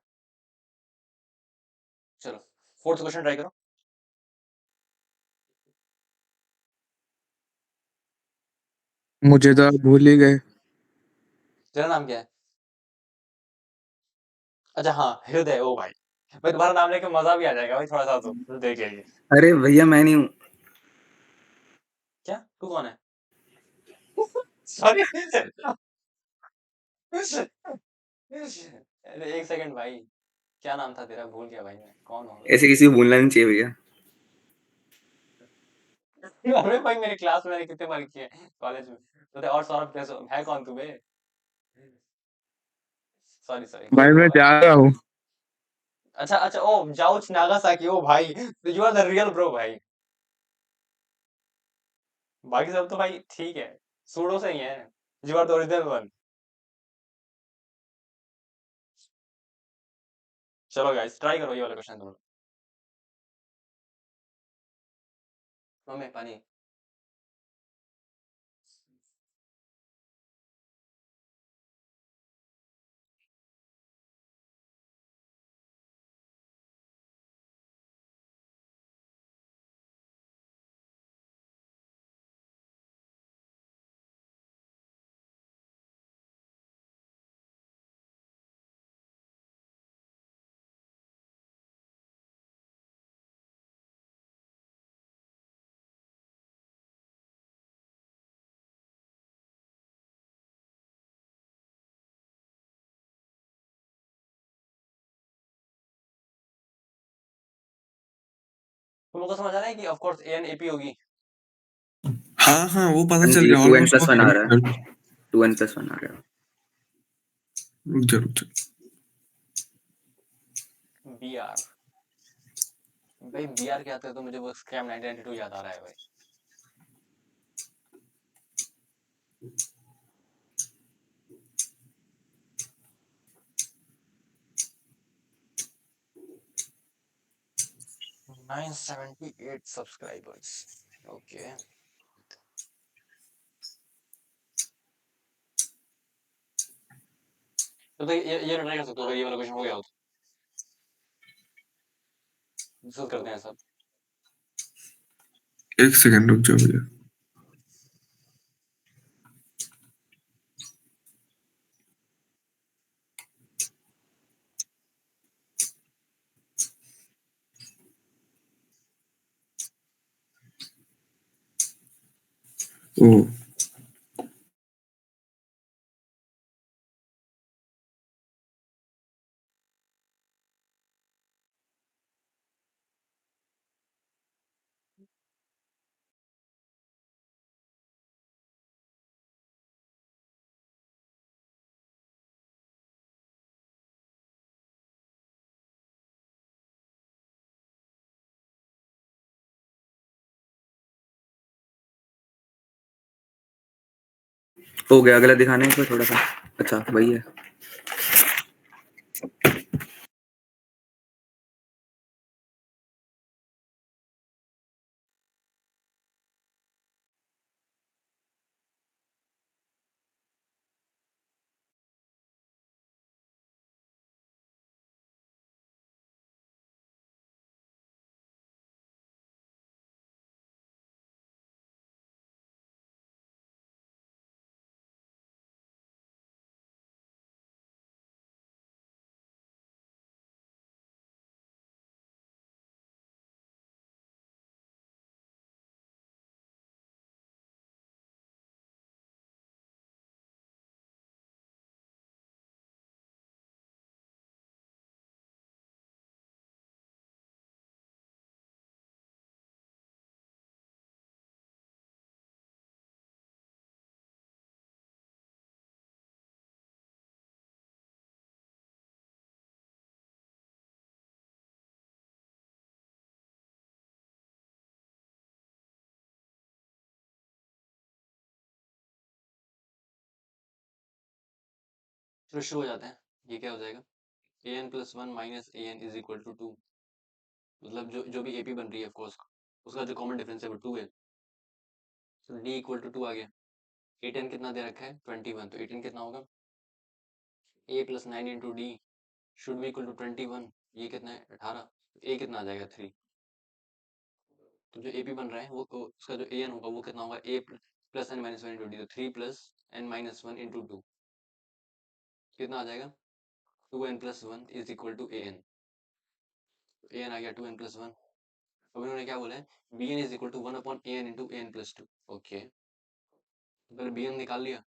चलो 4th क्वेश्चन ट्राई करो। मुझे तो आप भूल ही गए। तेरा नाम क्या है? अच्छा हाँ, हृदय। ओ भाई, भाई तुम्हारा नाम लेके मजा भी आ जाएगा भाई थोड़ा सा, तो हृदय के लिए। अरे भैया मैं नहीं हूँ। क्या तू कौन है? सॉरी अरे एक सेकंड भाई, क्या नाम था तेरा? भूल गया भाई मैं, कौन हो? ऐसे किसी को भूलना नहीं चाहिए भैया। अरे भाई मेरी क्लास में मैंने कितने बार किए कॉलेज में। तो और सौरभ कैसे है? कौन तू बे? सॉरी सॉरी, कोई भाई नहीं मैं होगा। जा रहा हूँ। अच्छा अच्छा, ओ जाउच नागासाकी, ओ भाई you are the real bro भाई। बाकी सब तो भाई ठीक है, सूडो से ही है। You are the original one. चलो गाइस ट्राई करो ये वाला क्वेश्चन तुम लोग। मम्मी पानी। तुम लोग को समझ आ रहा है कि ऑफ कोर्स एन एपी होगी। हाँ हाँ वो पता चल जी गया 2n ऑलमोस्ट plus 1 आ रहा है, 2n plus 1 आ रहा है। रुक जा रुक जा। बी आर भाई, बी आर क्या आता है तो मुझे वो स्कैम 1992 याद आ रहा है भाई। Nine 78 subscribers, okay. तो ये ट्राई कर सकते हो अगर ये वाला क्वेश्चन हो गया हो तो। डिस्कस करते हैं सब। एक सेकंड रुक जाओ भैया। ओ हो गया, अगला दिखाने को थोड़ा सा। अच्छा वही है। चलो शुरू हो जाते हैं। ये क्या हो जाएगा, A N plus one minus A N is equal to 2। मतलब जो भी एपी बन रही है ऑफकोर्स उसका जो कॉमन डिफरेंस है वो 2 है। तो डी इक्वल टू 2 आ गया। ए टेन कितना दे रखा है 21, तो ए टेन कितना होगा A plus 9 into D should be equal to 21। ये कितना है 18, ए कितना आ जाएगा 3। तो जो एपी बन रहा है वो उसका जो ए एन होगा वो कितना होगा A plus N minus one into D, तो 3 plus N minus one into 2 कितना आ जाएगा 2n plus one is equal to A N. A N आ गया 2n प्लस वन। अब इन्होंने क्या बोला है B N is equal to 1 upon A N into A N plus 2। Okay, तो पहले बी एन निकाल लिया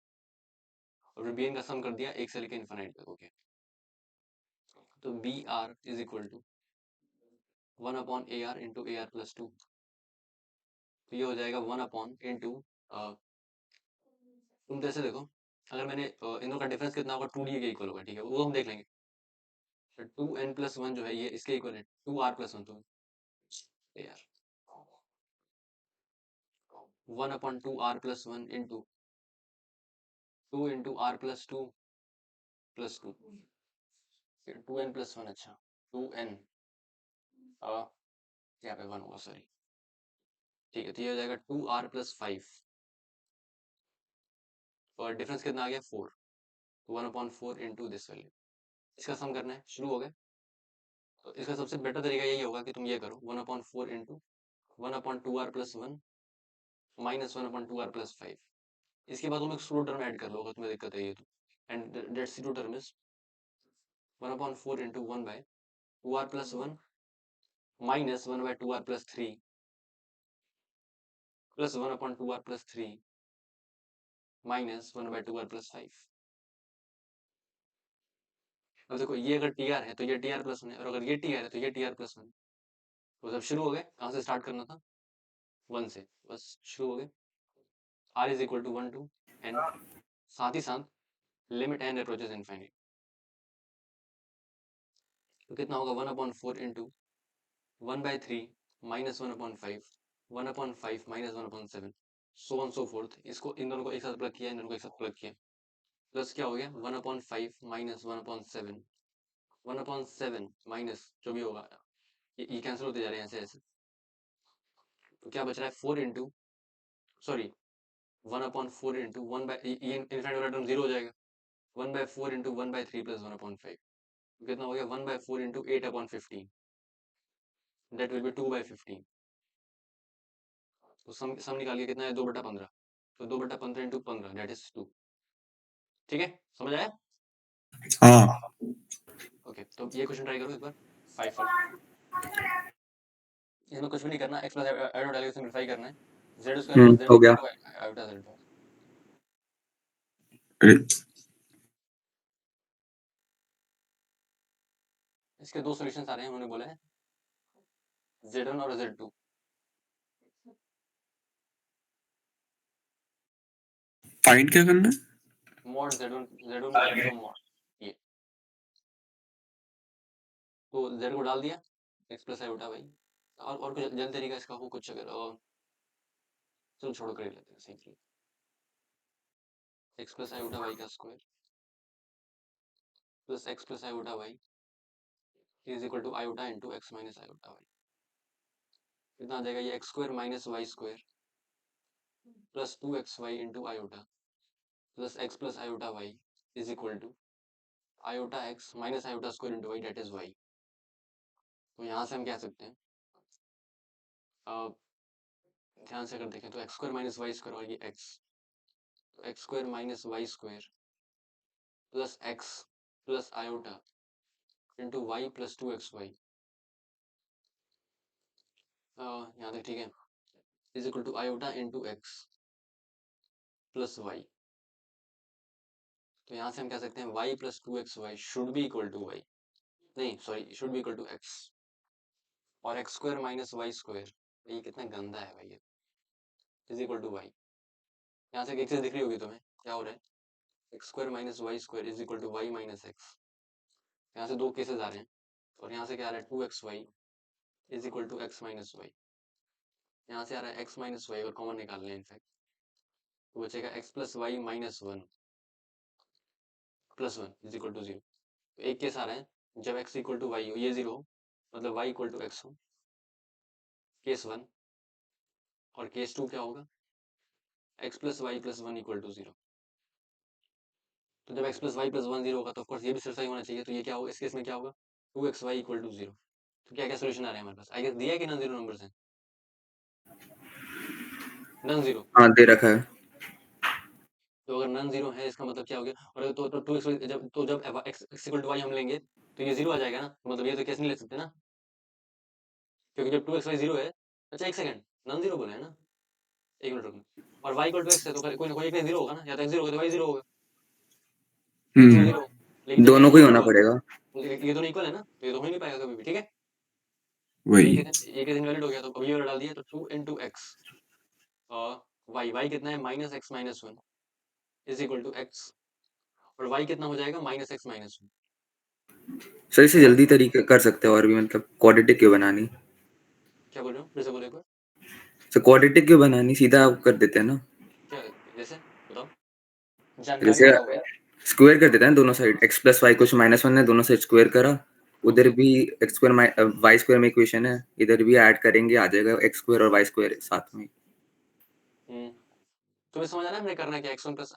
और फिर बी एन का सम कर दिया एक से लेकर इन्फाइनाइट तक। ओके, तो b r is equal to 1 upon a r into a r plus 2। तो ये हो जाएगा 1 अपॉन इंटू, तुम जैसे देखो अगर मैंने इन दोनों का डिफरेंस कितना होगा 2d के इक्वल होगा, ठीक है वो हम देख लेंगे। तो 2n प्लस वन जो है ये इसके इक्वल है 2r प्लस वन। तो यार 1 upon 2r plus one into 2 into r plus 2 plus 2, 2n plus one. अच्छा 2n यहाँ पे 1 होगा, सॉरी। ठीक है, तो ये हो जाएगा 2r प्लस 5 और डिफरेंस कितना आ गया 4। तो 1 अपॉन 4 इंटू दिस वैल्यू, इसका सम करना है। शुरू हो गए, तो इसका सबसे बेटर तरीका यही होगा कि तुम ये करो 1 upon 4 into 1 upon 2r plus one minus 1 upon 2r plus 5। इसके बाद तुम एक स्लो टर्म ऐड कर लो अगर तुम्हें दिक्कत है ये तो, and that slow term is 1 upon 4 into 1 by 2r plus one minus 1 by 2r plus 3 plus 1 upon 2r plus 3 minus 1 by 2r plus 5। अब देखो ये अगर टी आर है तो ये टी आर प्लस वन है, और अगर ये टी आर है तो ये टी आर प्लस वन। तो जब शुरू हो गए, कहाँ से स्टार्ट करना था? 1 से, बस शुरू हो गए। r is equal to 1 to n, साथ ही साथ लिमिट n अप्रोचेस इनफाइनाइट, तो कितना होगा 1/4 into 1/3 minus 1/5 1/5 minus 1/7 so on so fourth. इसको इन दोनों को एक साथ प्लग किया, इन दोनों को एक साथ प्लग किया, प्लस क्या हो गया 1/5 माइनस 1/7 1/7 माइनस जो भी होगा, ये कैंसिल होते जा रहे हैं ऐसे ऐसे, तो क्या बच रहा है 4 इंटू सॉरी 1/4 इंटू 1/, ये इनफाइनाइट वाला टर्म 0 हो जाएगा, 1/4 इंटू 1/3 प्लस 1/5, कितना हो गया 1/4 इंटू 8/15, दैट विल बी 2/15। तो सम निकालिए कितना है 2/15, तो 2/15 इंटू 15 दैट इज 2। ठीक है, समझ आया? हाँ ओके, तो ये क्वेश्चन ट्राई करो एक बार 5 पर। इसमें कुछ भी नहीं करना, x प्लस आयोटा डाल के सिंपलीफाई करना है, z स्क्वायर प्लस z हो गया। Equal to iota z। अरे इसके दो सॉल्यूशंस आ रहे हैं, उन्होंने बोला है z1 और z2। फाइंड क्या करना है? मॉड z1 का z का मॉड, ये तो z को डाल दिया x प्लस आयोटा भाई, और कुछ जल्द तरीका इसका हो कुछ, अगर चलो छोड़ो कर ही लेते हैं simply, x plus iota y का square plus x plus iota y is equal to iota into x minus iota y। कितना आ जाएगा ये x square minus y square plus 2xy into iota plus x plus iota y is equal to iota x minus iota square into y that is y। तो यहाँ से हम कह सकते हैं, ध्यान से अगर देखें तो x square minus y square और ये x, तो x square minus y square plus x plus iota into y plus 2xy, यहाँ तक ठीक है, is equal to iota into x plus y. तो यहाँ से हम कह सकते हैं y plus 2xy should be equal to y, नहीं sorry should be equal to x, और x square minus y square, ये कितना गंदा है भाई, इज इक्वल टू y। यहाँ से एक चीज दिख रही होगी तुम्हें क्या हो रहा है, x square minus y square is equal to y minus x. यहाँ से दो केसेस आ रहे हैं, और यहाँ से क्या आ रहा है 2xy is equal to x minus y. यहाँ से आ रहा है x माइनस वाई, और कॉमन निकाल लें इनफैक्ट, तो बचेगा x plus y minus 1 plus 1 is equal to 0। तो एक केस आ रहा है जब x इक्वल टू वाई हो, ये 0 हो, मतलब y इक्वल टू एक्स हो, केस 1। और केस 2 क्या होगा, x plus Y plus 1 equal to 0। तो जब x प्लस वाई प्लस 1 0 होगा तो ऑफकोर्स ये भी सही होना चाहिए, तो ये क्या होगा इस केस में, क्या होगा 2xy इक्वल टू 0। तो क्या क्या सोल्यूशन आ रहे हैं हमारे पास, आई गेस दिया है कि नॉन जीरो नंबर्स हैं, नॉन जीरो। हाँ दे रखा है। तो अगर नॉन जीरो है इसका मतलब क्या हो गया, और तो 2x जब x इक्वल टू वाई हम लेंगे तो ये 0 आ जाएगा ना, तो मतलब ये तो केस नहीं ले सकते ना, क्योंकि जब 2xy 0 है, अच्छा एक सेकंड, नॉन जीरो बोला है ना, एक मिनट रुकना, और y इक्वल टू x है तो कोई ना कोई एक ने 0 होगा ना, या तो x 0 होगा तो y 0 होगा, x में 0, लेकिन जब दोनों x को ही इक्वल होना टू, पड़ेगा। ये दोनों इक्वल है ना, तो ये तो हो ही नहीं पाएगा कभी भी, ठीक है। वही ये केस इनवैलिड हो गया, तो अभी ये वाला डाल दिया, तो 2 इंटू एक्स y कितना है minus x minus 1 is equal to x, और y कितना हो जाएगा माइनस एक्स माइनस 1। सर इसे जल्दी तरीके कर सकते हैं और भी, मतलब क्वाड्रेटिक क्यों बनानी? क्या बोल रहे हो, फिर से बोलो एक बार। सर क्वाड्रेटिक क्यों बनानी, सीधा आप कर देते हैं ना। क्या जैसे बताओ, जानकारी जैसे बताओ भैया। स्क्वायर कर देते हैं दोनों साइड, x प्लस वाई कुछ माइनस 1 है, दोनों साइड स्क्वायर करा, उधर भी x स्क्वायर वाई स्क्वायर में इक्वेशन है, इधर भी ऐड करेंगे आ जाएगा x स्क्वायर और वाई स्क्वायर साथ में। तुम्हें समझ आ रहा है हमने करना क्या, x1 प्लस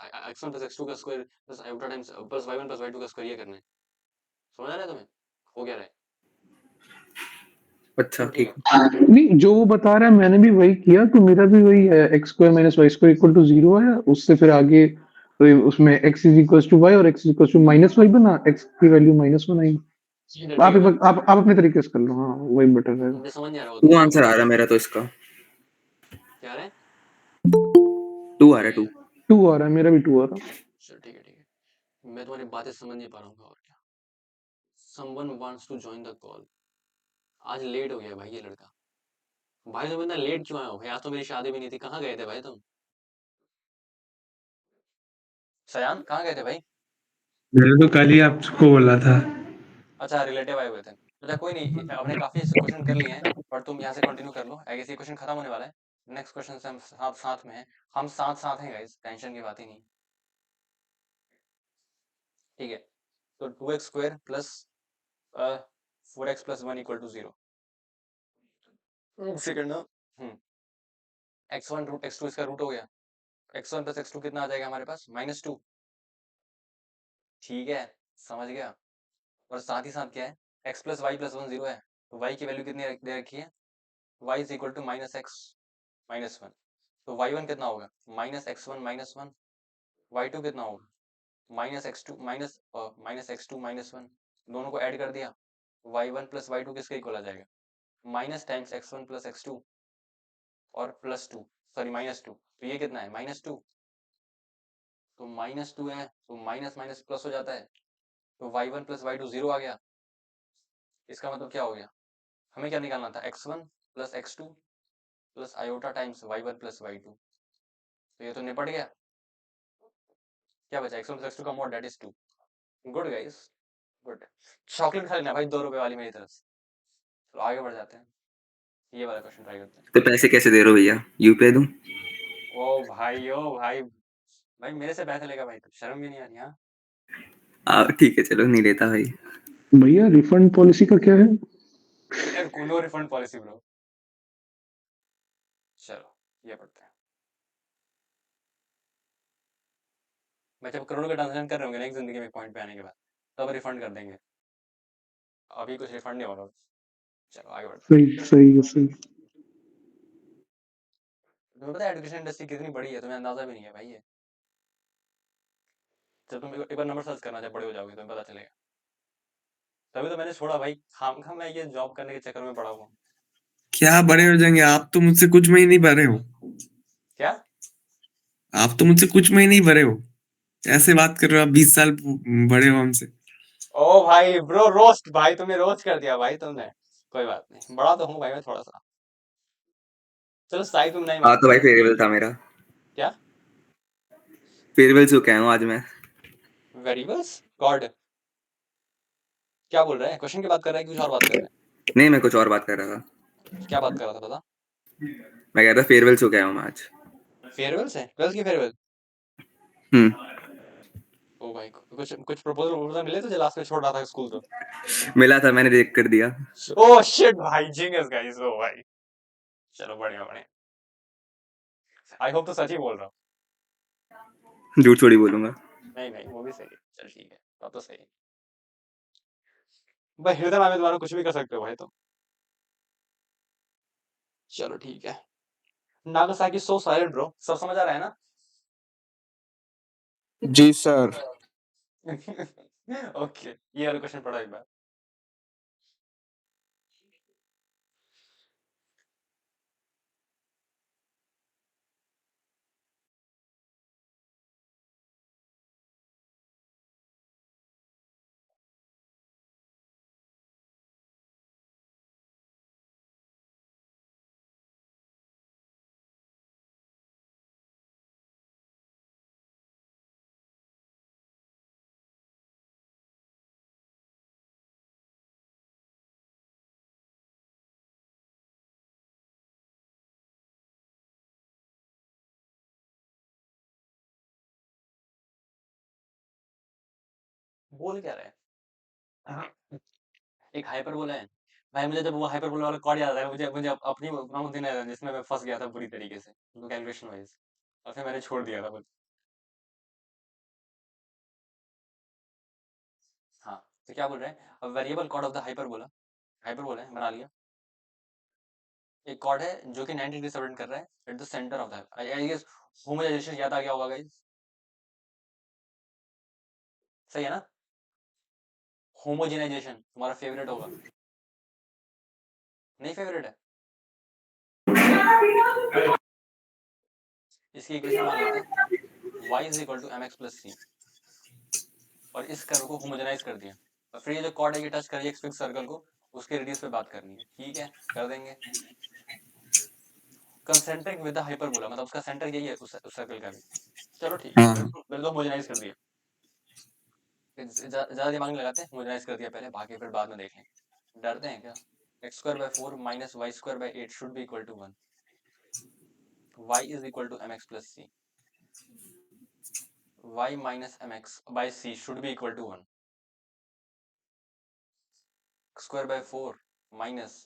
x2 का square plus iota times plus y1 plus y2 का स्क्वायर, ये करना है, समझ आ रहा है तुम्हें, हो क्या रहा है। अच्छा चलो ठीक ठीक है, है। नहीं, जो वो बता रहा है मैंने भी वही किया, तो मेरा भी वही है, x square minus y square equal to 0 है, उससे फिर आगे तो उसमें x is equal to y और x is equal to minus y बना, x की वैल्यू -1 आई। ठीक आप है भाई, आप अपने तरीके से कर लो, हाँ वही बेटर रहेगा। मुझे समझ नहीं आ रहा हो 2 तो आंसर आ रहा है मेरा तो इसका, क्या रहा है, 2 आ रहा है 2। 2 आ रहा है, मेरा भी 2 आ रहा है। चलो ठीक है, मैं तुम्हारी बातें समझ नहीं पा रहा हूँ, और क्या, someone wants to join the call, आज लेट हो गया भाई ये लड़का। भाई तुम इतना लेट क्यों आए हो भाई? आज तो मेरी शादी भी नहीं थी। कहाँ गए थे भाई तुम? सयान कहाँ गए थे भाई? मैंने तो कल ही आपको बोला था। अच्छा रिलेटिव आए हुए थे। अच्छा कोई नहीं, हमने काफी क्वेश्चन कर लिए हैं, पर तुम यहाँ से कंटिन्यू कर लो। आई गेस ये क्वेश्चन खत्म होने वाला है। नेक्स्ट क्वेश्चन से हम साथ साथ में हैं। हम साथ साथ हैं गाइस, टेंशन की बात ही नहीं। ठीक है, तो 2x square plus 4x plus 1 equal to 0। Second ना। x1 रूट x2 इसका रूट हो गया। x1 प्लस x2 कितना आ जाएगा हमारे पास? -2। ठीक है, समझ गया। और साथ ही साथ क्या है, x प्लस वाई प्लस 1 0 है, तो y की वैल्यू कितनी दे रखी है? y is equal to -x -1। तो y1 कितना होगा? -x1 -1। y2 कितना होगा? -x2 -x2 -1। दोनों को ऐड कर दिया, y1 प्लस y2 किसके इक्वल आ जाएगा? Minus times x1 plus x2 और +2, सॉरी -2। तो ये कितना है? -2। तो -2 है, तो माइनस माइनस प्लस हो जाता है, तो y1 प्लस y2 0 आ गया। इसका मतलब क्या हो गया? हमें क्या निकालना था? x1 plus x2 plus iota times y1 plus y2। तो ये तो निपट गया। क्या बचा? x1 प्लस x2 का mod, that is 2। Good guys, good. Chocolate खा लेना भाई 2 रुपए वाली मेरी तरफ से। तो आगे बढ़ जाते हैं, ये वाला क्वेश्चन ट्राई करते हैं। तो पैसे कैसे दे रहे हो भैया? यूपीआई दूं? ओ भाई, ओ भाई, भाई मेरे से पैसे लेगा भाई? तो शर्म भी नहीं आ रही? ठीक है चलो, नहीं लेता भाई। भैया रिफंड पॉलिसी का क्या है? यार नो रिफंड पॉलिसी ब्रो। चलो ये पढ़ते हैं। मैं जब करोड़ों का ट्रांजेक्शन कर रहे होंगे ना एक जिंदगी में पॉइंट पे आने के बाद, तब रिफंड कर देंगे। अभी कुछ रिफंड नहीं हो रहा। चलो आगे बढ़ते हैं। सही सही है, सही। तुम्हें पता है एजुकेशन इंडस्ट्री कितनी बड़ी है? तुम्हें अंदाजा भी नहीं है भाई ये। जब तुम एक बार नंबर सर्च करना, जब बड़े हो जाओगे तुम्हें पता चलेगा। तभी तो मैंने छोड़ा भाई, खामखा मैं ये जॉब करने के चक्कर में पड़ा हुआ। क्या बड़े हो जाएंगे? आप तो मुझसे कुछ महीने ही बड़े हो। क्या? आप तो मुझसे कुछ महीने ही बड़े हो। ऐसे बात कर रहे हो? आप 20 साल बड़े हो हमसे। ओ भाई ब्रो, रोस्ट भाई, तुमने रोस्ट कर दिया भाई तुमने। कोई बात नहीं, बड़ा तो हूँ भाई मैं थोड़ा सा। चलो साई तुम नहीं हाँ तो मानते। भाई फेयरवेल था मेरा। क्या? फेयरवेल से क्या हूँ आज मैं। Variables God? क्या बोल रहा है? क्वेश्चन की बात कर रहा है कि कुछ और बात कर रहा है? नहीं, मैं कुछ और बात कर रहा था। क्या बात कर रहा था बता। मैं कह रहा था फेयरवेल से क्या हूँ आज। फेयरवेल से? ट्वेल्थ की फेयरवेल? हम्म। ओ भाई, कुछ कुछ प्रपोजल मिले तुझे लास्ट में छोड़ रहा था स्कूल तो? मिला था, मैंने देख कर दिया। ओ शिट भाई, जीनियस गाइस, ओ भाई। चलो बढ़िया बढ़िया। आई होप तो सच ही बोल रहा हूँ। झूठ थोड़ी बोलूंगा। नहीं नहीं, वो भी सही है। चल ठीक है, बात तो सही है भाई। हृदय में तुम्हारा कुछ भी कर सकते हो भाई तुम। चलो ठीक है। नागासाकी सो साइलेंट ब्रो, सब समझ आ रहा है ना? जी सर। ओके, ये वाला क्वेश्चन पढ़ो एक बार। बोल क्या रहे हैं? एक हाइपरबोला है भाई। मुझे जब वो हाइपरबोला वाला कॉर्ड याद आया, मुझे मुझे अपनी उस दिन याद आया जिसमें मैं फंस गया था बुरी तरीके से कैलकुलेशन वाइज, और फिर मैंने छोड़ दिया था बस। हाँ, तो क्या बोल रहे हैं? Variable chord of the hyperbola, hyperbola है बना लिया। एक कॉर्ड है जो कि 90 डिग्री से रोटेट कर रहा है at the centre of the, I guess homogenization याद आ गया होगा गाइस। सही है ना? होमोजेनाइजेशन तुम्हारा फेवरेट होगा। नहीं फेवरेट है? इसकी इक्वेशन मान लेते हैं y is equal to mx plus c, और इस कर्व को होमोजेनाइज कर दिया, और फिर ये जो कॉर्ड है ये टच करिए एक्स फिक्स सर्कल को, उसके रेडियस पे बात करनी है, ठीक है, कर देंगे। कंसेंट्रिक विद द हाइपरबोला, मतलब उसका सेंटर यही है उस सर्कल का भी। चलो ठीक है, हाँ मैंने तो होमोजेनाइज कर दिया, ज्यादा दिमाग नहीं लगाते, होमोजेनाइज कर दिया पहले, बाकी फिर बाद में देख लेंगे। डरते हैं क्या? x² / 4 - y² / 8 should be equal to 1, y is equal to mx plus c, y minus mx by c should be equal to 1. x² / 4 minus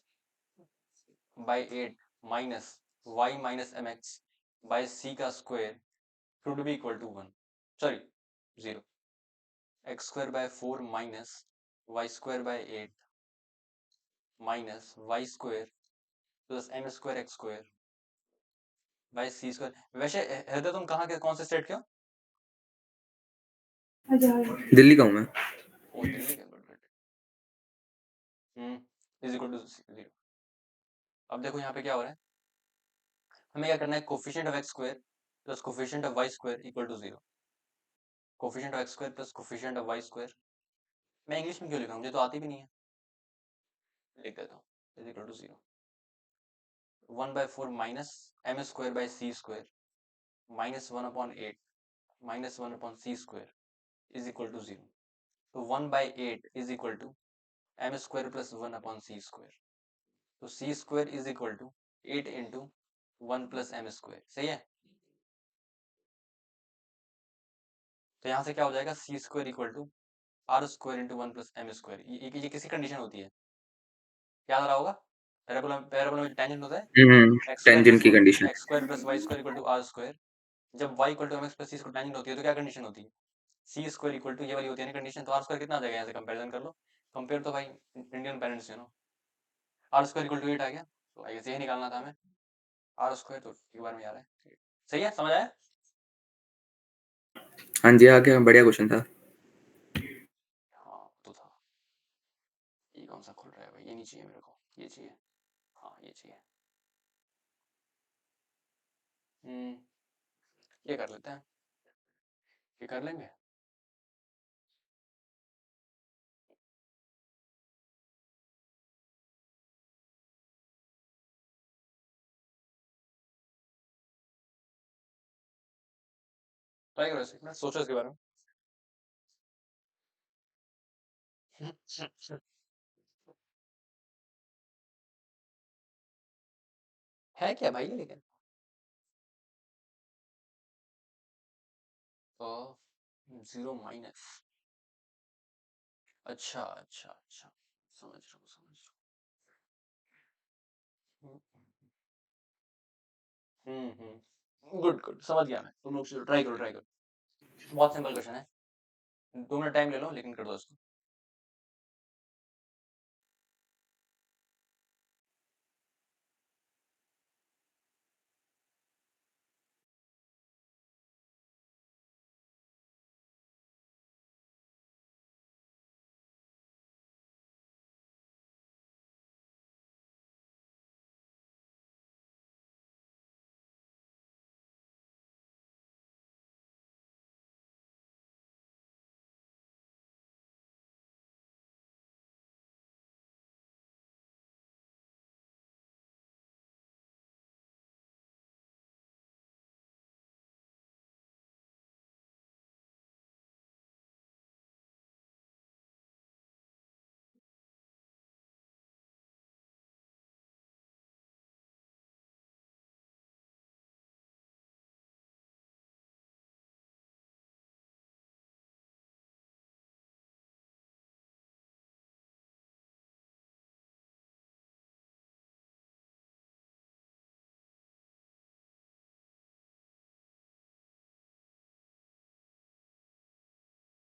by 8 minus y minus mx by c का square should be equal to 1. Sorry, 0. x² / 4 minus y² / 8 minus y² plus m² x² by c²। वैसे हृदय तुम कहाँ के, कौन से स्टेट के हो? दिल्ली का हूँ मैं। ओ दिल्ली के, गुड इज इक्वल टू 0। अब देखो यहाँ पे क्या हो रहा है, हमें क्या करना है, coefficient of x² plus coefficient of y² equal to 0। Coefficient of x² plus coefficient of y², मैं इंग्लिश में क्यों लिखा हूँ, मुझे तो आती भी नहीं है, लिख देता हूँ, is equal to 0। 1/4 minus m² by c² minus 1/8 minus 1/c² is equal to 0. तो 1/8 is equal to m² plus 1/c², तो c² is equal to 8 into 1 plus m², सही है। तो यहाँ से क्या हो जाएगा, c² equal to r² into 1 plus m², ये किसी कंडीशन होती है, याद रहा होगा, पैराबोला में टेंजेंट होता है टेंजेंट की condition. x² plus y² equal to r², जब y equal to mx plus c² tangent होती है तो क्या कंडीशन होती है, c² इक्वल टू ये वाली होती है ना कंडीशन, तो r² कितना आ जाएगा, यहाँ से कंपैरिजन कर लो, कंपेयर तो भाई Indian parents you know, r² equal to 8 आ गया, तो आई गेस यही निकालना था हमें, r², तो एक बार में आ रहा है, सही है, समझ आया? हाँ जी, आ गया, बढ़िया क्वेश्चन था। हाँ तो था, ये कौन सा खुल रहा है भाई, ये नहीं चाहिए मेरे को, ये चाहिए, हाँ ये चाहिए, ये कर लेते हैं, ये कर लेंगे। ट्राई करो ऐसे, मैं सोचो इसके बारे में। है क्या भाई, लेकिन तो 0 माइनस, अच्छा अच्छा अच्छा, समझ रहा हूँ समझ रहा हूँ, गुड गुड, समझ गया मैं, तुम लोग ट्राई करो ट्राई करो, बहुत सिंपल क्वेश्चन है, 2 मिनट टाइम ले लो लेकिन कर दो इसको।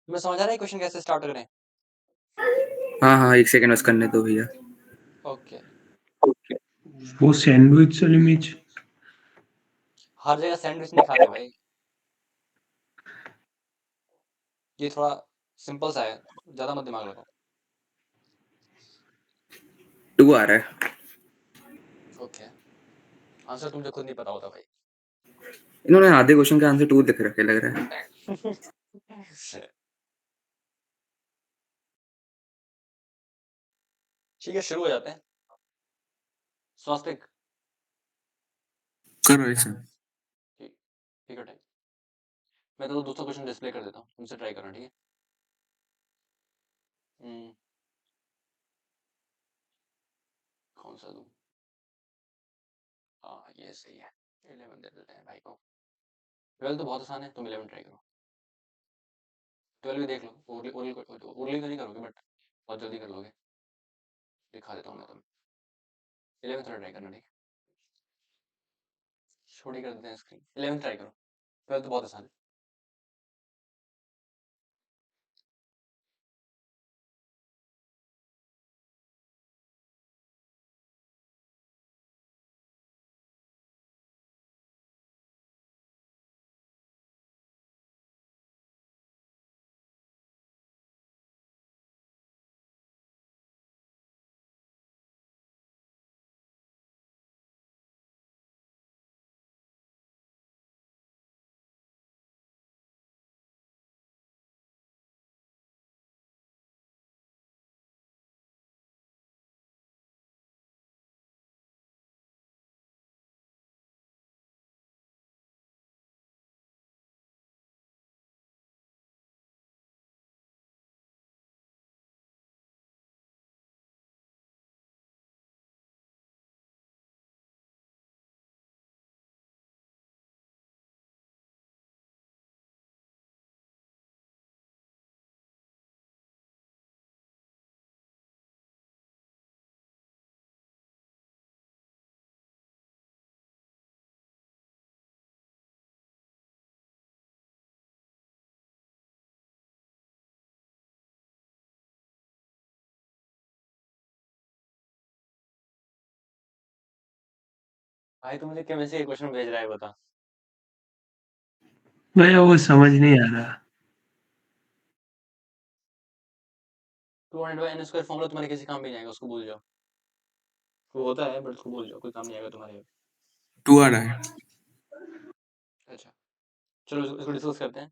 तुम्हें समझ आ रहा है क्वेश्चन कैसे स्टार्ट करें? हाँ, 1 सेकंड बस करने दो भैया। ओके, वो सैंडविच वाली मैच, हर जगह सैंडविच नहीं खाते भाई, ये थोड़ा सिंपल सा है, ज्यादा मत दिमाग लगाओ। 2 आ रहा है। ओके, आंसर तुमसे खुद नहीं पता होता भाई। इन्होंने आधे क्वेश्चन का आंसर 2 लिख रखे लग रहा है। ठीक है, शुरू हो जाते हैं। स्वास्तिक, करो एक सेकंड। ठीक है टाइम। मैं तो दूसरा क्वेश्चन डिस्प्ले कर देता हूँ, तुमसे ट्राई करना, ठीक है? कौन सा दूँ? हाँ ये सही है, 11 दे देते हैं भाई को। 12 तो बहुत आसान है, तुम 11 ट्राई करो। 12 भी देख लो, उर्ली तो नहीं करोगे बट बहुत जल्दी कर लोगे। दिखा देता हूँ मैं तुम्हें। 11 थोड़ा ट्राई करना, ठीक है? छोटी कर देते हैं स्क्रीन। 11 ट्राई करो, 12 तो बहुत आसान है। भाई तू मुझे केमिस्ट्री के क्वेश्चन भेज रहा है, बता। भाई वो समझ नहीं आ रहा। 200/n² फॉर्मूला तुम्हारे किसी काम भी नहीं आएगा, उसको भूल जाओ। वो होता है बट उसको भूल जाओ, कोई काम नहीं आएगा तुम्हारे। 2 आ रहा है। अच्छा चलो इसको डिस्कस करते हैं।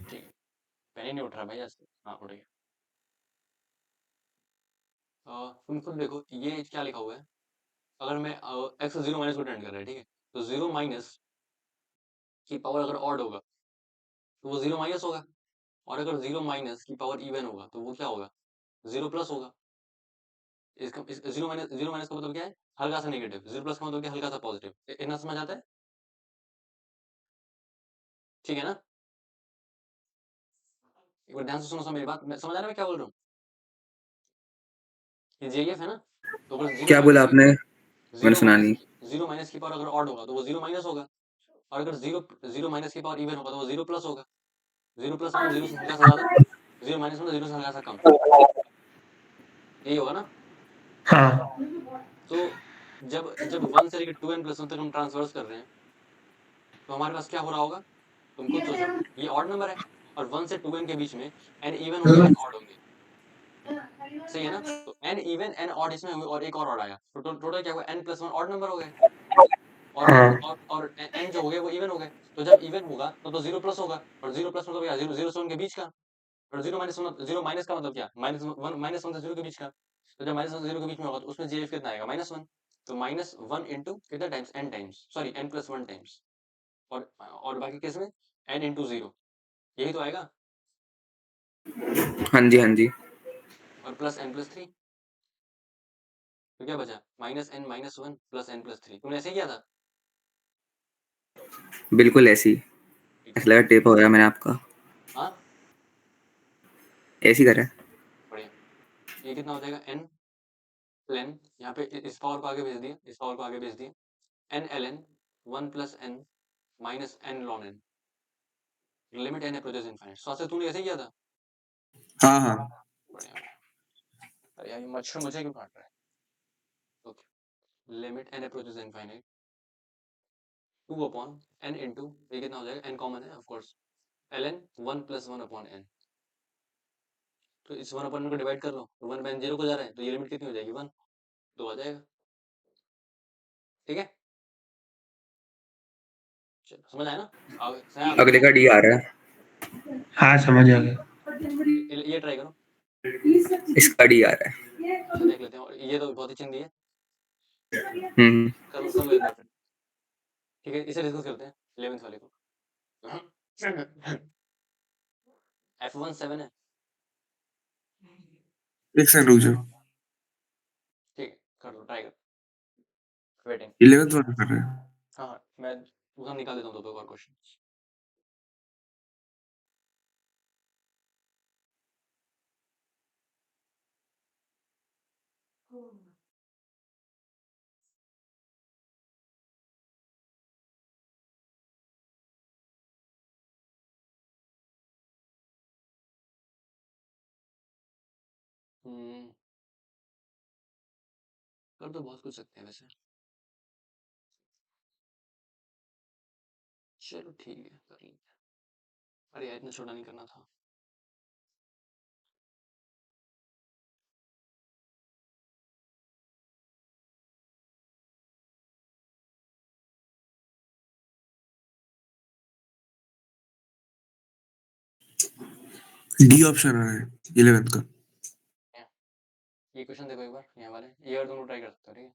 ठीक है, पेन ही नहीं उठ रहा भाई आज। हाँ उठ गया। तुम खुद देखो ये क्या लिखा हुआ है। अगर मैं x 0 माइनस को टेंड कर रहा है, ठीक है? तो 0 माइनस की पावर अगर ऑड होगा तो वो 0 माइनस होगा, और अगर 0 माइनस की पावर इवन होगा तो वो क्या होगा? 0 प्लस होगा। इसका 0 माइनस का मतलब क्या है? हल्का सा नेगेटिव। 0 प्लस का मतलब क्या? हल्का सा पॉजिटिव। इतना समझ आता है? ठीक है ना? एक बार ध्यान से सुनो मेरी बात, मैं समझ आ रहा है मैं क्या बोल रहा हूँ? ये जेईएफ है ना, तो अगर 0 क्या बोला माइनस की आपने? मैंने सुना नहीं। 0 माइनस की पावर अगर ऑड होगा तो वो 0 माइनस होगा, और अगर 0 माइनस की पावर इवन होगा तो वो 0 प्लस होगा। 0 प्लस मतलब 0 से हल्का सा ज्यादा, 0 माइनस मतलब 0 से हल्का सा कम। यही होगा ना? हाँ तो जब जब 1 से लेकर 2n+1 तक हम ट्रांसवर्स कर रहे हैं तो हमारे पास क्या हो रहा होगा? तुम खुद सोचो, ये ऑड नंबर है और 1 से 2n के बीच में n इवन होंगे n ऑड होंगे, सही है ना? तो n इवन n ऑड इसमें होंगे और एक और ऑड आया, तो टोटल क्या हुआ? n+1 ऑड नंबर हो गए, और हाँ और n जो हो गए वो इवन हो गए। तो जब इवन होगा तो 0 प्लस होगा, और 0 प्लस मतलब क्या? 0 से 1 के बीच का, और 0 माइनस का मतलब क्या? -1 से 0 के बीच का। तो जब -1 से 0 के बीच में होगा तो उसमें जेएफ कितना आएगा? -1। तो -1 इंटू कितना times? n times, sorry n+1 times, और बाकी किस में? n इंटू 0, यही तो आएगा। हाँ जी, हाँ जी। और प्लस n+3, तो क्या बचा? -n-1 plus n+3। तुमने ऐसे ही किया था? बिल्कुल ऐसी। ऐसा लगा टेप हो गया मैंने आपका। हाँ ऐसी करा है। बढ़िया। ये कितना हो जाएगा? n ln, यहाँ पे इस पावर को आगे भेज दिया, इस पावर को आगे भेज दिया, n ln 1 plus n minus n ln n, limit n approaches infinite. स्वास्थ्य तूने ऐसे ही किया था? हाँ हाँ बढ़िया। अरे यार ये मच्छर मुझे क्यों काट रहा है? Okay, limit n approaches infinite 2 upon n into, ये कितना हो जाएगा? n कॉमन है of course, ln 1 plus 1 upon n। तो इस 1 अपॉन n को डिवाइड कर लो, तो 1 बाय 0 को जा रहा है, तो ये लिमिट कितनी हो जाएगी? 1, तो आ जाएगा। ठीक है, चलो समझ आया ना? आगे अगले का डी आ रहा है। हाँ समझ आ गया। ये ट्राई करो, इसका डी आ रहा है। अच्छा देख लेते हैं। और ये तो बहुत ही चिंदी है, हम्म कर लो एक बार फिर। ठीक है, इसे डिस्कस करते हैं 11th वाले को। F1 7 है, एक सेकंड रुक जाओ, ठीक है कर लो, ट्राई कर, वेटिंग। 11th वाला कर रहे हैं। हाँ हाँ, मैं उसका निकाल देता हूँ दो और क्वेश्चन। कर तो बहुत कुछ सकते हैं वैसे, चलो ठीक है कर लेते हैं। अरे यार इतना छोटा नहीं करना था। डी ऑप्शन आ रहा है 11th का। ये क्वेश्चन देखो एक बार, यहाँ वाले ये और दोनों ट्राई कर सकते हो, ठीक है।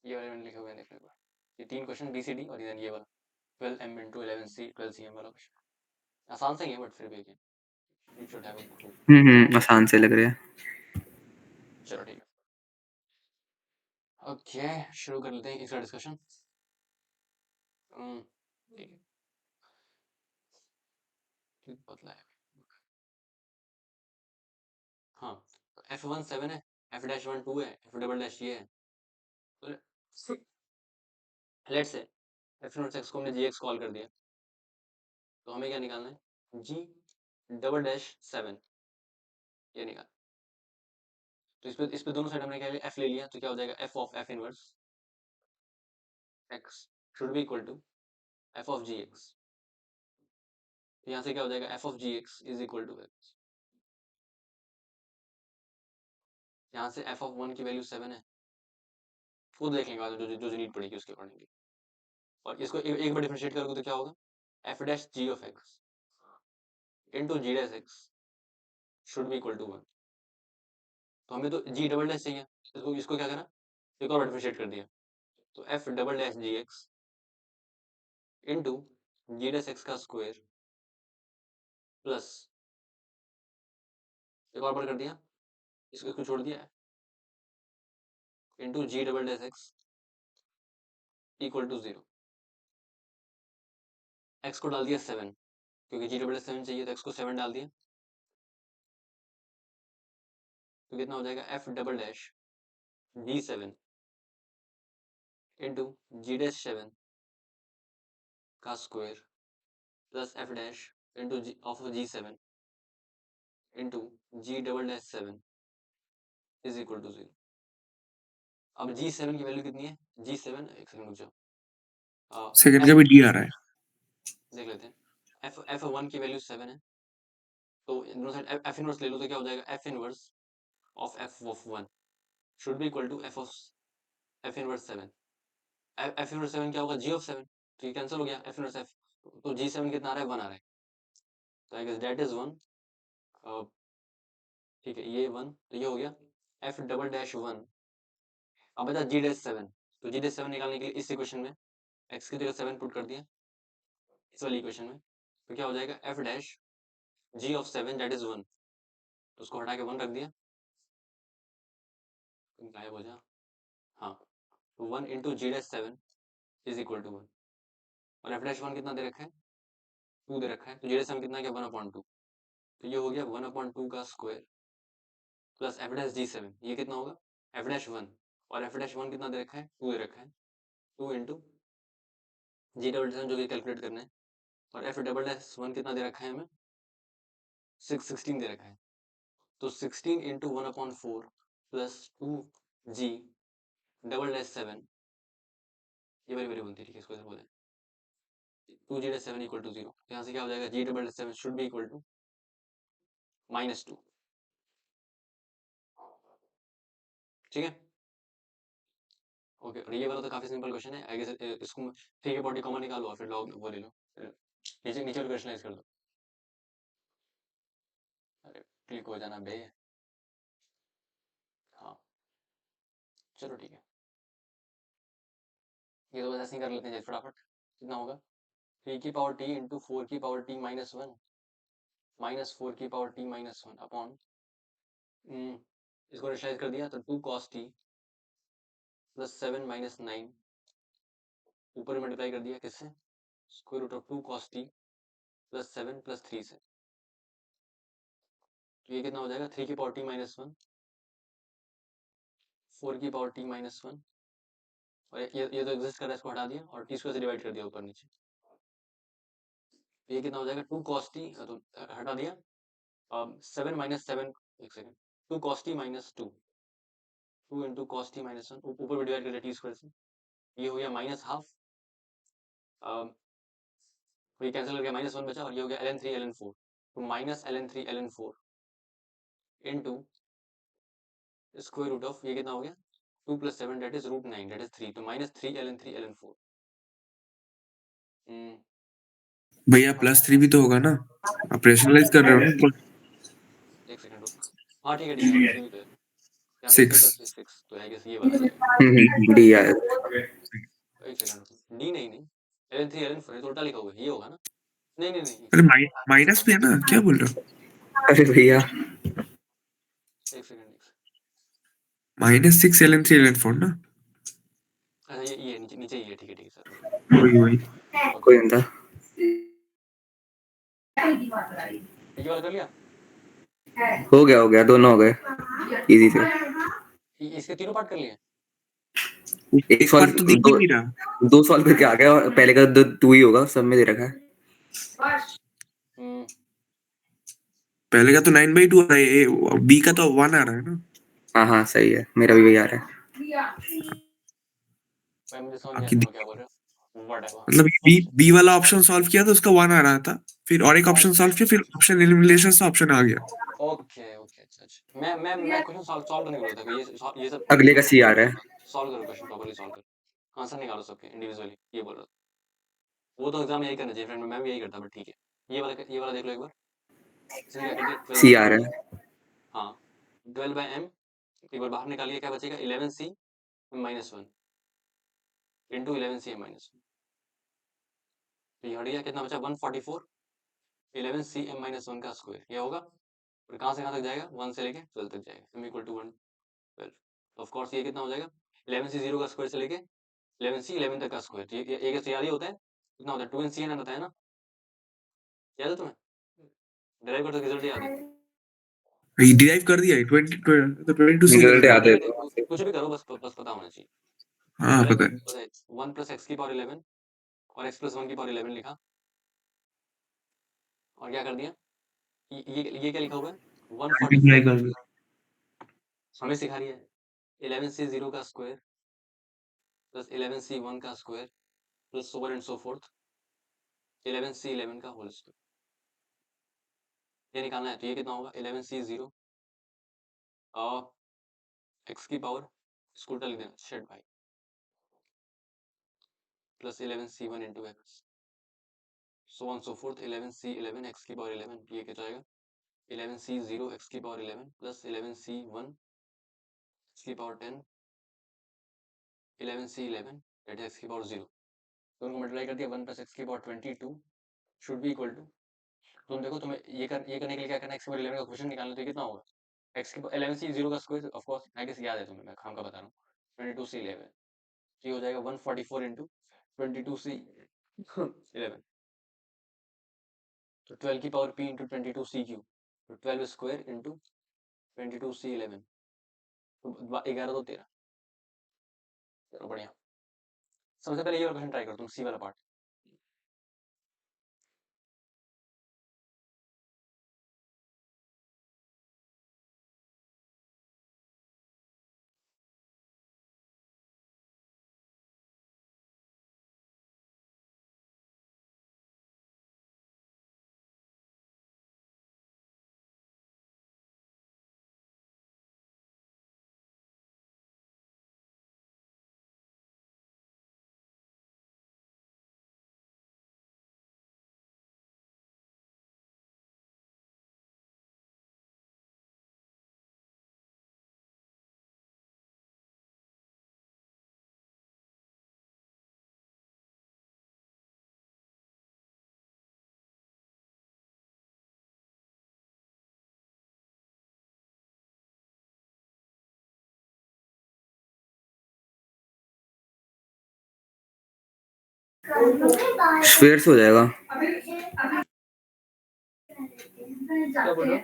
ये वाले मैंने लिखे हुए हैं, देख लो एक बार। ये 3 क्वेश्चन बी सी डी और ये वाला 12m into 11c 12cm वाला क्वेश्चन। आसान से ही है बट फिर भी you should have a clue. आसान से लग रहा है। चलो ठीक है, ओके शुरू कर लेते हैं इसका डिस्कशन। ठीक है, पतला है। हाँ, F1 7 है, F-1 2 है, F डबल डैश ये है। Let's say F not x को हमने जी एक्स कॉल कर दिया, तो हमें क्या निकालना है, जी डबल डैश 7 ये निकाल। तो इस पे दोनों साइड हमने क्या लिया, F ले लिया, तो क्या हो जाएगा F of F inverse x should be equal to F of g x. तो यहाँ से क्या हो जाएगा, F of g x is equal to x। यहाँ से F ऑफ 1 की वैल्यू 7 है, वो देख लेंगे बाद में, जो नीड पड़ेगी उसके अकॉर्डिंगली। और इसको एक बार डिफरेंशिएट करोगे तो क्या होगा, F dash g of x into ji dash x should be equal to 1। तो हमें तो जी डबल डैश चाहिए, तो इसको क्या करा, एक और डिफरेंशिएट कर दिया, तो F double dash g x into जी डैश एक्स का स्क्वायर प्लस एक और बार कर दिया, इसको छोड़ दिया, into ji double dash x equal to 0। X को डाल दिया 7, क्योंकि जी डबल डैश 7 चाहिए, तो एक्स को 7 डाल दिया, तो कितना हो जाएगा, F double dash G 7 into जी डैश 7 का square plus F dash into G of G 7 into ji double dash 7 is equal to 0। अब जी 7 की वैल्यू कितनी है, जी 7 एक सेकंड रुक जाओ, सेकंड का भी डी आ रहा है। देख लेते हैं। F1 की वैल्यू 7 है, तो दोनों साइड F इनवर्स ले लो, तो क्या हो जाएगा, F inverse of F of 1 should be equal to F of F inverse 7। F inverse 7 क्या होगा, G ऑफ 7, तो ये कैंसिल हो गया, F इनवर्स F, तो G7 कितना आ रहा है, 1 आ रहा है, तो आई गेस दैट इज 1। ठीक है, ये 1, तो ये हो गया F डबल डैश 1। अब बचा G डैश 7, तो G डैश 7 निकालने के लिए इस इक्वेशन में x की जगह 7 पुट कर दिया इस वाली इक्वेशन में, तो क्या हो जाएगा, F dash G of 7 that is 1, तो उसको हटा के 1 रख दिया, गायब हो जा। हाँ, तो 1 into ji dash 7 is equal to 1, और F डैश 1 कितना दे रखा है, 2 दे रखा है, तो जी डैश 7 कितना है, 1/2, तो ये हो गया 1/2 का square plus F dash G 7, ये कितना होगा, F डैश 1, और F डैश 1 कितना दे रखा है, 2 दे रखा है, 2 इंटू जी डबल डैश जो कि कैलकुलेट करना है, और F डबल डैश 1 कितना दे रखा है हमें, 16 दे रखा है, तो 16 इंटू 1/4 प्लस 2 जी डबल डैश 7, ये वाली वैल्यू बनती है, ठीक है, इसको ऐसे बोलें, 2 जी डैश 7 इक्वल टू 0। यहाँ से क्या हो जाएगा, G double dash 7 should be equal to -2, ठीक है। ओके, और ये वाला तो काफी सिंपल क्वेश्चन है, आई गेस इसको 3 के बॉडी कॉमन निकालो और फिर लॉग वो ले लो, नीचे नीचे क्वेश्चनाइज कर दो। क्लिक हो जाना बे। हाँ चलो ठीक है, ये तो बस ऐसे ही कर लेते हैं फटाफट। कितना होगा 3 की पावर t इंटू 4 की पावर t माइनस 1 माइनस 4 की पावर t माइनस 1 अपॉन इसको रेशनलाइज कर दिया तो 2 cos t प्लस 7 माइनस 9 ऊपर मल्टीप्लाई कर दिया किससे, square root of 2 cos t plus 7 plus 3 से। तो ये कितना हो जाएगा 3 की पावर t माइनस 1 4 की पावर t माइनस 1 और ये तो एग्जिस्ट कर रहा है, इसको हटा दिया और t स्क्वायर से डिवाइड कर दिया ऊपर नीचे। ये कितना हो जाएगा 2 cos t तो हटा दिया 7 माइनस 7 एक second 2 cos t minus 2 2 into cos t minus 1 ऊपर भी डिवाइड कर दिया t स्क्वायर से। ये हो गया माइनस हाफ, तो ये कैंसिल करके माइनस 1 बचा और ये हो गया ln 3 ln 4 तो minus ln 3 ln 4 into square root of ये कितना हो गया 2 plus 7 that is root 9 that is 3 तो माइनस 3 ln 3 ln 4। भैया +3 भी तो होगा ना, आप रेशनलाइज कर रहे हो ना। एक सेकंड रुक, हाँ ठीक है 3 भी तो है, यहाँ पे 3 6 प्लस 6 तो आई गेस ये वाला जाएगा। डी आया। एक सेकंड रुक, डी नहीं नहीं ln 3 ln 4 ये तो उल्टा लिखा हुआ है, ये होगा ना, नहीं नहीं नहीं अरे माइनस भी है ना, क्या बोल रहे हो? अरे भैया एक सेकंड -6 ln 3 ln 4 ना, अच्छा ये नीचे नीचे ही है, ठीक है सर वही कोई नहीं था। ये वाला कर लिया, हो गया दोनों हो गए इजी से। इसके तीनों पार्ट कर लिए। एक पर सॉल्व तो दिख ही नहीं रहा। दो सॉल्व करके आ गया, पहले का 2 ही होगा, सब में दे रखा है। पहले का तो 9/2 आ रहा है, बी का तो 1 आ रहा है ना। हाँ सही है, मेरा भी वही आ रहा है। भाई मुझे समझ नहीं बाकी आता क्या बोल रहे हो, व्हाटएवर। मतलब बी वाला ऑप्शन सॉल्व किया तो उसका 1 आ रहा था, फिर और एक ऑप्शन सॉल्व किया, फिर ऑप्शन एलिमिनेशन से ऑप्शन आ गया। ओके ओके अच्छा मैं क्वेश्चन सॉल्व करने को बोला था, ये सब अगले का सी आ रहा है। सॉल्व करो, क्वेश्चन प्रॉपर्ली सॉल्व करो, आंसर निकालो सबके इंडिविजुअली, ये बोल रहा था। वो तो एग्जाम यही करना चाहिए फ्रेंड, मैं भी यही करता बट ठीक है। ये वाला देख लो एक बार, इसने क्या कर दिया 12 सी बाय आ m, रहा है। हाँ 12 बाय m एक बार बाहर निकालिए, क्या बचेगा 11c minus 1 into 11c minus 1, तो ये हट गया, कितना बचा 144 11c m माइनस 1 का स्क्वायर, ये होगा और कहाँ से कहाँ तक जाएगा 1 से लेके 12 तक जाएगा, m equal to 1 12। Of course ये कितना हो जाएगा 11c 0 का स्क्वायर से लेके 11c 11 तक का स्क्वायर, ये एक याद ही होता है, कितना होता है 2n cn आता है ना, याद है तुम्हें, ड्राइव कर तो रिजल्ट याद है। ये डिराइव कर दिया है 20 तो 22 से रिजल्ट निकल याद है नहीं, तो। कुछ भी करो बस पता होना चाहिए। हाँ पहले पता है। पता है 1 प्लस एक्स की पावर 11 और x प्लस 1 की पावर 11 लिखा और क्या कर दिया, ये क्या लिखा हुआ है मल्टीप्लाई 144, कर दो। हमें सिखा रही है 11c 0 का स्क्वायर प्लस 11c 1 का square plus so on and so forth 11c 11 का होल स्क्वायर, ये निकालना है। तो ये कितना होगा 11c 0 x की पावर इसको उल्टा लिख देना शेड भाई plus 11c 1 into X so on so forth 11c 11 x की पावर 11, ये क्या जाएगा 11c 0 x की पावर 11 प्लस 11c 1 x की पावर 10 11c 11 डेट है x की पावर 0, दोनों को मल्टीप्लाई कर दिया 1 प्लस एक्स की power 22 should be equal to, तुम देखो तुम्हें ये करने के लिए क्या करना है, x की पावर 11 का क्वेश्चन निकालना, तो ये कितना होगा x की 11c 0 का square of course I guess याद है तुम्हें, मैं खाम का बता रहा हूँ 22c 11, ये हो जाएगा 144 इंटू 22c 11 तो 12 की power p into 22c cube तो 12 स्क्वायर इंटू 22c 11 तो 11 तो 13, चलो बढ़िया। सबसे पहले ये वाला क्वेश्चन ट्राई करो तुम, सी वाला पार्ट। स्फीयर से हो जाएगा। क्या बोल रहे हो?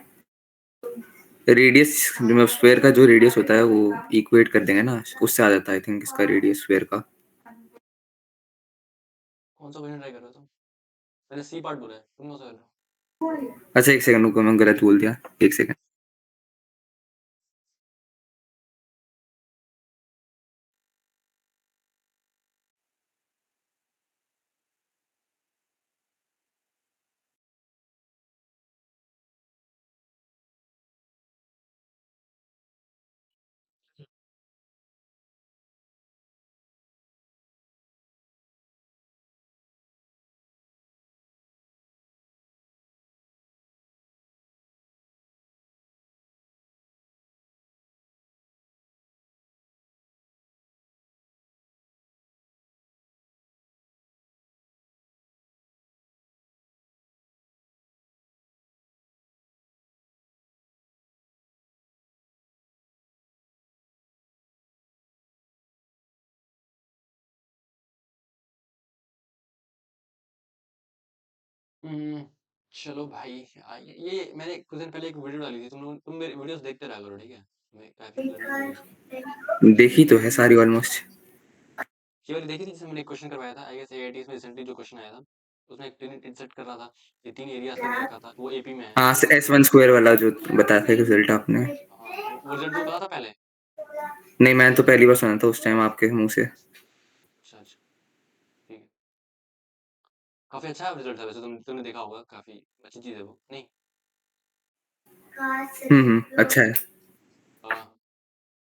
रेडियस मतलब स्फीयर का जो रेडियस होता है वो इक्वेट कर देंगे ना, उससे आ जाता है आई थिंक इसका रेडियस स्फीयर का। कौन सा क्वेश्चन ट्राई कर रहे हो तुम? मैंने सी पार्ट बोला है, तुम कौन सा कर रहे हो? अच्छा एक सेकंड रुको, मैं गलत बोल दिया, एक सेकंड। चलो भाई, ये मैंने कुछ दिन पहले एक वीडियो डाली थी, तुम मेरे वीडियोस देखते रहा करो, ठीक है? मैं काफी लर्निंग होगी उसकी। देखी तो है सारी ऑलमोस्ट। ये वाली देखी थी जिसमें मैंने एक क्वेश्चन करवाया था, आई गेस एआईटीज में रिसेंटली जो क्वेश्चन आया था, उसमें एक ट्रेन इंसर्ट कर रहा था, ये 3 एरियाज लेके रखा था, वो एपी में है। हाँ S1 स्क्वायर वाला जो बताया था रिजल्ट आपने। हाँ, वो रिजल्ट तुम्हें पता था पहले? नहीं मैंने तो पहली बार सुना था उस टाइम आपके मुंह से। अच्छा अच्छा, ठीक है। काफी अच्छा रिजल्ट था वैसे, तुमने देखा होगा, काफी अच्छी चीज है वो, नहीं? अच्छा है। हाँ,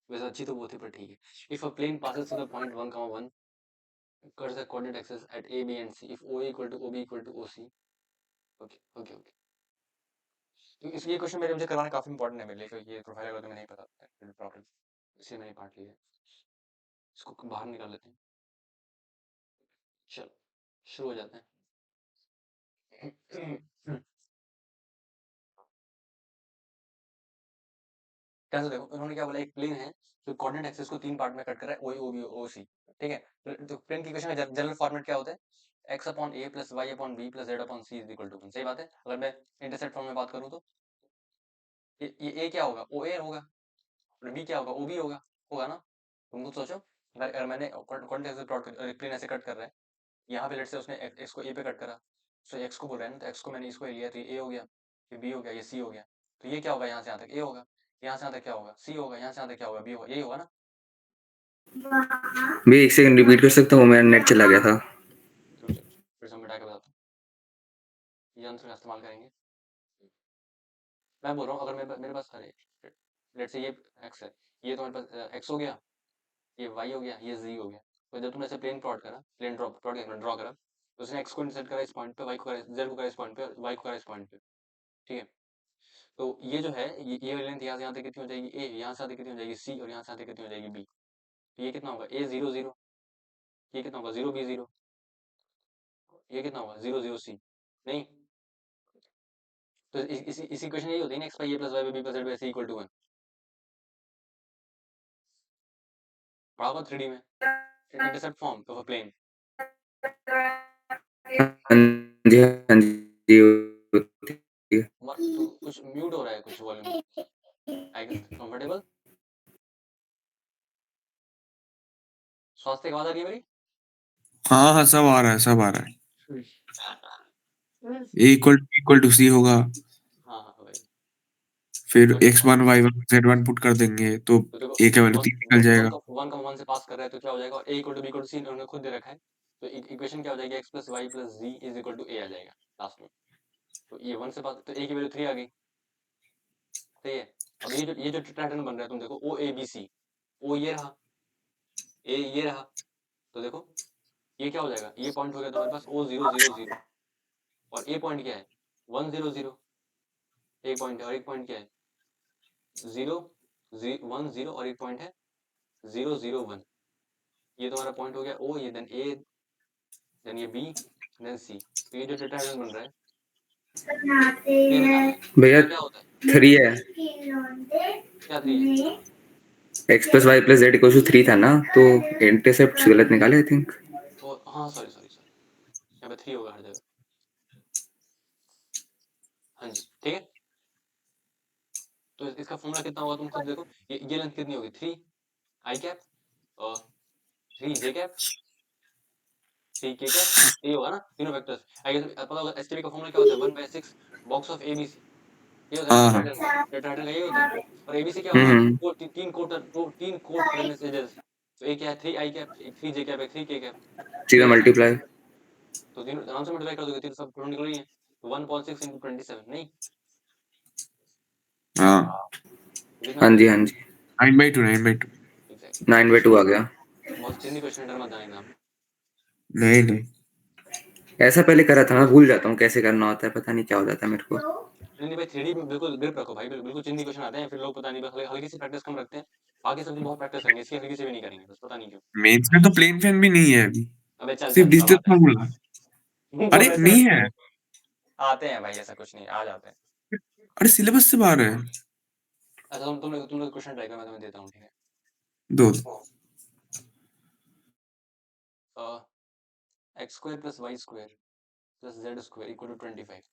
वैसे अच्छी तो वो थी, पर ठीक है। If a plane passes through the point 1, 1 curves the coordinate axis at A, B and C if OA equal to OB equal to OC. Okay okay okay. तो इस ये क्वेश्चन मुझे करवाना काफी इंपॉर्टेंट है मेरे लिए, क्योंकि ये प्रोफाइल अगर तुम्हें नहीं पता प्रॉब्लम, इसलिए मैंने पार्ट लिया है। इसको बाहर निकाल लेते हैं। चलो शुरू हो जाते हैं। कैसे देखो, उन्होंने क्या बोला, एक प्लेन है जो कोऑर्डिनेट एक्सिस को 3 पार्ट में कट कर रहा है, OA OB OC, ठीक है? तो प्लेन की इक्वेशन का जनरल फॉर्मेट क्या होता है? x upon a plus y upon b plus z upon c is equal to 1। सही बात है। अगर मैं इंटरसेप्ट फॉर्म में बात करूं तो ये a क्या होगा? OA होगा, और b क्या होगा? OB होगा, होगा ना? तुम खुद सोचो, अगर मैंने कोऑर्डिनेट एक्सिस प्लॉट कर, प्लेन ऐसे कट कर रहा है, यहाँ पे लेट्स से उसने x को a पे कट करा, तो x को बोल रहा है ना, तो x को मैंने इसको लिया, तो ये a हो गया, ये b हो गया, ये c हो गया। तो ये क्या होगा? यहाँ से यहाँ तक a होगा, यहाँ से यहाँ तक क्या होगा? c होगा, यहाँ से यहाँ तक क्या होगा? b होगा, यही होगा ना? भैया एक सेकंड रिपीट कर सकता हूँ, मेरा नेट चला गया था। रुक जाओ, फिर से मैं मिटा के बताता हूँ, ये आंसर का इस्तेमाल करेंगे। मैं बोल रहा हूँ, अगर मेरे पास अरे लेट्स से ये x है, ये तुम्हारे पास x हो गया, ये y हो गया, ये z हो गया। तो जब तुमने ऐसे प्लेन प्लॉट करा, प्लेन ड्रॉ करा, तो उसने x को इंटरसेप्ट करा इस पॉइंट पे, y को करा, z को करा इस पॉइंट पे, y को करा इस पॉइंट पे, ठीक है? तो ये जो है, ये लेंथ यहाँ से यहाँ तक कितनी हो जाएगी? a, यहाँ से यहाँ तक कितनी हो जाएगी? c, और यहाँ से यहाँ तक कितनी हो जाएगी? b। तो ये कितना होगा? a 0 0, ये कितना होगा? 0 b 0, ये कितना होगा? 0 0 c, नहीं? तो इसी इक्वेशन यही होती है ना, x by a plus y by b plus z by c equal to 1। पढ़ा होगा 3D में, intercept form of a plane. हाँ जी हाँ जी। तो कुछ म्यूट हो रहा है, कुछ वॉल्यूम, आई गेस कंफर्टेबल। स्वास्थ्य की आवाज आ रही है मेरी? हाँ हाँ, सब आ रहा है, सब आ रहा है। A इक्वल टू C होगा, हाँ हाँ भाई। फिर तो x1 y1 z1 पुट कर देंगे तो देखो, A का वैल्यू 3 निकल जाएगा। 1 से पास कर रहा है तो क्या हो जाएगा? a equal to b equal to c उन्होंने खुद दे रखा है, तो इक्वेशन क्या हो जाएगी? x plus Y plus Z is equal to a आ जाएगा लास्ट में। तो ये 1 से पास, तो a की वैल्यू 3 आ गई, सही है। अब ये जो ट्रायंगल बन रहा है, तुम देखो ओ ए बी सी, ओ ये रहा, ए ये रहा, तो देखो ये क्या हो जाएगा? ये पॉइंट हो गया तुम्हारे पास O 0 0 0, और ए पॉइंट क्या है? 1 0 0, एक पॉइंट है, और एक पॉइंट क्या है? 0 1 0, और एक पॉइंट है 0 0 1। ये तुम्हारा पॉइंट हो गया O, ये देन A, देन ये B, देन C। तो ये जो टेट्राहेड्रन बन रहा है, ये निकालना है। भैया तो क्या होता है? 3 है, क्या 3 है? x plus Y plus Z equal to 3 था ना, तो इंटरसेप्ट गलत निकाले आई थिंक। हाँ सॉरी सॉरी सॉरी, यहाँ पे 3 होगा हर जगह। हाँ जी, ठीक है। तो इसका फॉर्मूला कितना होगा तुम खुद देखो। ये लेंथ कितनी होगी, 3 आई कैप और 3 जे कैप 3 के कैप, ये होगा ना तीनों वेक्टर्स। आई गेस पता होगा एसटीपी का फॉर्मूला क्या होता है, 1/6 बॉक्स ऑफ एबीसी, ये होता है हाँ हाँ टेट्राहेड्रन का, ये होता है। और एबीसी क्या होगा, वो तीन कोट प्रेमिस एजेस। तो एक क्या है 3 आई कैप, एक 3 जे कैप, एक 3 के कैप, सीधा ठीक है। मल्टीप्लाई। तो तीनों आराम से मल्टीप्लाई कर दोगे, तीन सब निकल रही है। 1.6 into 27 नहीं, हाँ तो कितना हाँ आ जी जाएगा, हाँ जी, 9/2 9/2। एग्जैक्टली। 9/2 आ गया। बहुत चिंदी क्वेश्चन, डर मत जाना एग्जाम में। नहीं नहीं ऐसा पहले करा था, मैं भूल जाता हूँ कैसे करना होता है, पता नहीं क्या हो जाता है मेरे को। नहीं नहीं भाई, 3D में बिल्कुल ग्रिप रखो भाई, बिल्कुल चिंदी क्वेश्चन आते हैं, फिर लोग पता नहीं बस हल्की सी प्रैक्टिस कम रखते हैं, बाकी सब दिन बहुत प्रैक्टिस करेंगे, इसकी हल्की से भी नहीं करेंगे, बस पता नहीं क्यों। मेंस में तो प्लेन फैन भी नहीं है अभी, अबे चल सिर्फ चल, सब डिजिटल आते फार्मूला। हैं अरे बोल ऐसे नहीं है, आते हैं भाई, ऐसा कुछ नहीं, आ जाते हैं। अरे सिलेबस से बाहर है। अच्छा तुम लोग क्वेश्चन ट्राई करो, मैं तुम्हें देता हूँ, ठीक है। दो x square plus y square plus z square equal to 25,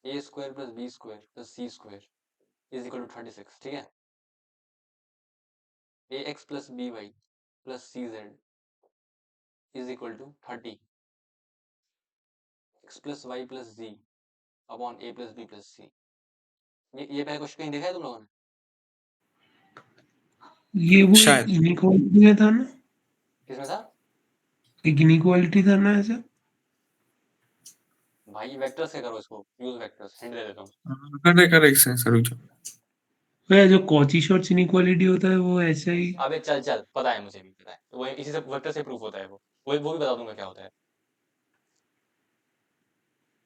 A square plus B square plus C square is equal to 36, ठीक है। A x plus B y plus C z is equal to 30, x plus Y plus z upon A plus B plus C. ये पहले क्वेश्चन कहीं देखा है तुम लोगों ने? ये वो शायद। इनइक्वालिटी में था ना, किसमें था एक इनइक्वालिटी था ना ऐसा। भाई? वेक्टर्स से करो इसको, यूज वेक्टर्स, हिंट दे देता हूँ। कर एक सेकंड रुक जाओ। वह जो कॉची शॉर्ट्स इनइक्वालिटी होता है वो ऐसा ही। अबे चल चल, पता है, मुझे भी पता है, वो इसी से वेक्टर से प्रूफ होता है, वो भी बता दूंगा क्या होता है।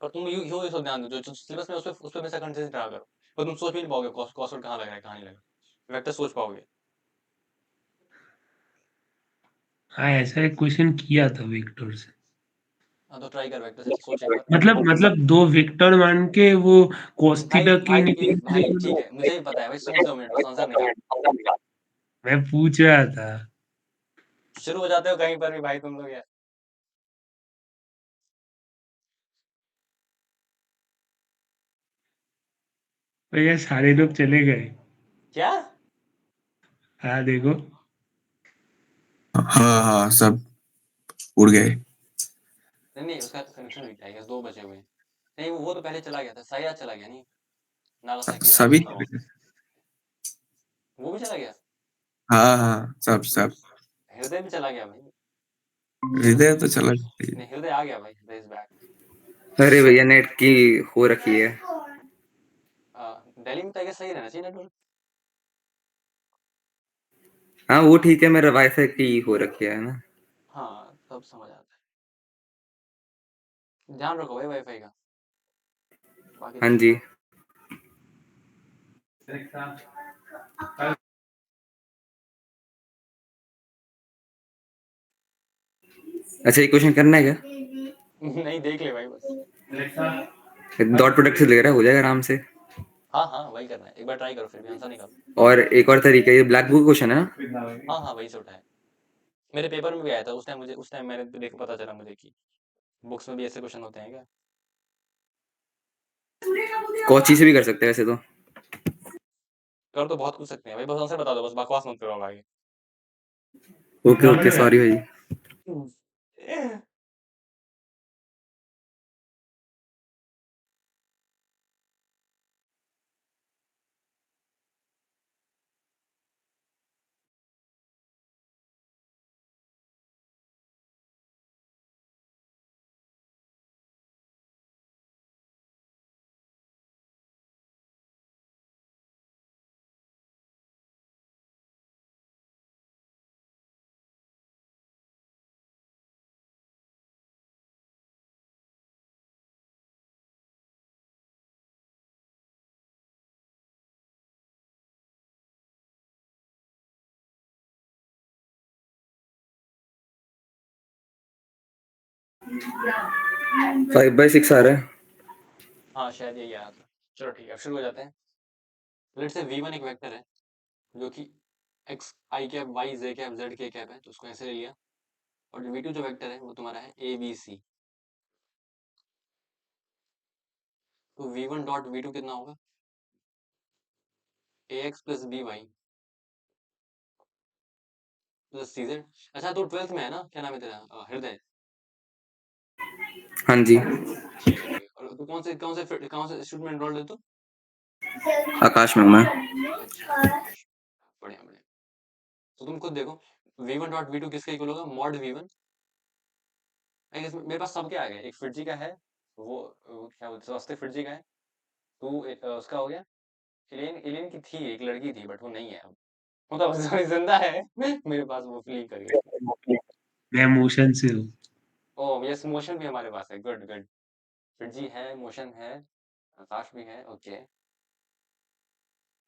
पर तुम यूं यूं ध्यान दो, जो सिलेबस में उस पे हमेशा कंसिडर करा करो, और तुम सोच भी नहीं पाओगे कॉस्ट कहाँ लग रहा है कहाँ नहीं लगा, वेक्टर सोच पाओगे। हाँ ऐसा एक क्वेश्चन किया था वेक्टर से, हाँ तो ट्राई कर वेक्टर से, सोच एक बार। मतलब दो वेक्टर मान के वो cos भाई थीटा की भाई भाई इनइक्वालिटी। ठीक है, मुझे भी पता है भाई, सोच 2 मिनट बस, आंसर निकाल। मैं पूछ रहा था। शुरू हो जाते हो कहीं पर भी भाई तुम लोग यार। भैया सारे लोग चले गए। क्या? हाँ देखो। हाँ हाँ सब उड़ गए। नहीं नहीं, उसका कनेक्शन भी क्या है, 2 बचे हुए हैं। नहीं वो तो पहले चला गया था, साया चला गया नहीं, नागासाकी सभी वो भी चला गया। हाँ हाँ सब सब। हृदय भी चला गया भाई। हृदय तो चला जाती है। नहीं, हृदय आ गया भाई, हृदय इज बैक। अरे भैया नेट की हो रखी है। दिल्ली में तो I guess सही रहना चाहिए नेटवर्क। हाँ वो ठीक है, मेरा वाईफाई की हो रखी है ना। हाँ तब समझ आता है, ध्यान रखो भाई वाईफाई का, बाकी हाँ तो जी। अच्छा ये क्वेश्चन करना है क्या? नहीं देख ले भाई बस। डॉट प्रोडक्ट से ले रहा है, हो जाएगा आराम से। हाँ हाँ वही करना है, एक बार ट्राई करो फिर भी आंसर निकालो। और एक और तरीका, ये ब्लैक बुक क्वेश्चन है ना। हाँ हाँ वही से उठाया, मेरे पेपर में भी आया था उस टाइम, उस टाइम मैंने देख पता चला मुझे कि बुक्स में भी ऐसे क्वेश्चन होते हैं क्या। कोची से भी कर सकते हैं वैसे तो। कर तो बहुत कुछ सकते हैं भाई, बस आंसर बता दो, बस बकवास मत करो भाई। ओके ओके सॉरी भाई। फाइव बाई सिक्स आ रहा है। हाँ शायद यही आया था। चलो ठीक है, अब शुरू हो जाते हैं। लेट से v1 एक वेक्टर है जो कि x i cap y j cap z k cap है, तो उसको ऐसे ले लिया। और v2 जो वेक्टर है वो तुम्हारा है ABC। तो v1 डॉट v2 कितना होगा? ax plus by plus cz। अच्छा तो 12th में है ना, क्या नाम है तेरा? हृदय। हाँ जी, ठीक है ठीक है। और तू कौन से इंस्टीट्यूट में एनरोल्ड है तू? आकाश में हूँ मैं। अच्छा आकाश, बढ़िया बढ़िया। तो तुम खुद देखो v1 डॉट v2 किसका इक्वल होगा? Mod v1। आई गेस मेरे पास सबके आ गए, एक फिटजी का है, वो क्या बोलते हैं, स्वस्तिक फिटजी का है। तू उसका हो गया। एलियन एलियन की थी, एक लड़की थी बट वो नहीं है अब, मतलब सॉरी जिंदा है मेरे पास, वो फ्ली कर गई थी। मैं मोशन से हूँ। ओह यस, मोशन भी हमारे पास है, गुड गुड। फिटजी है, मोशन है, आकाश भी है, ओके।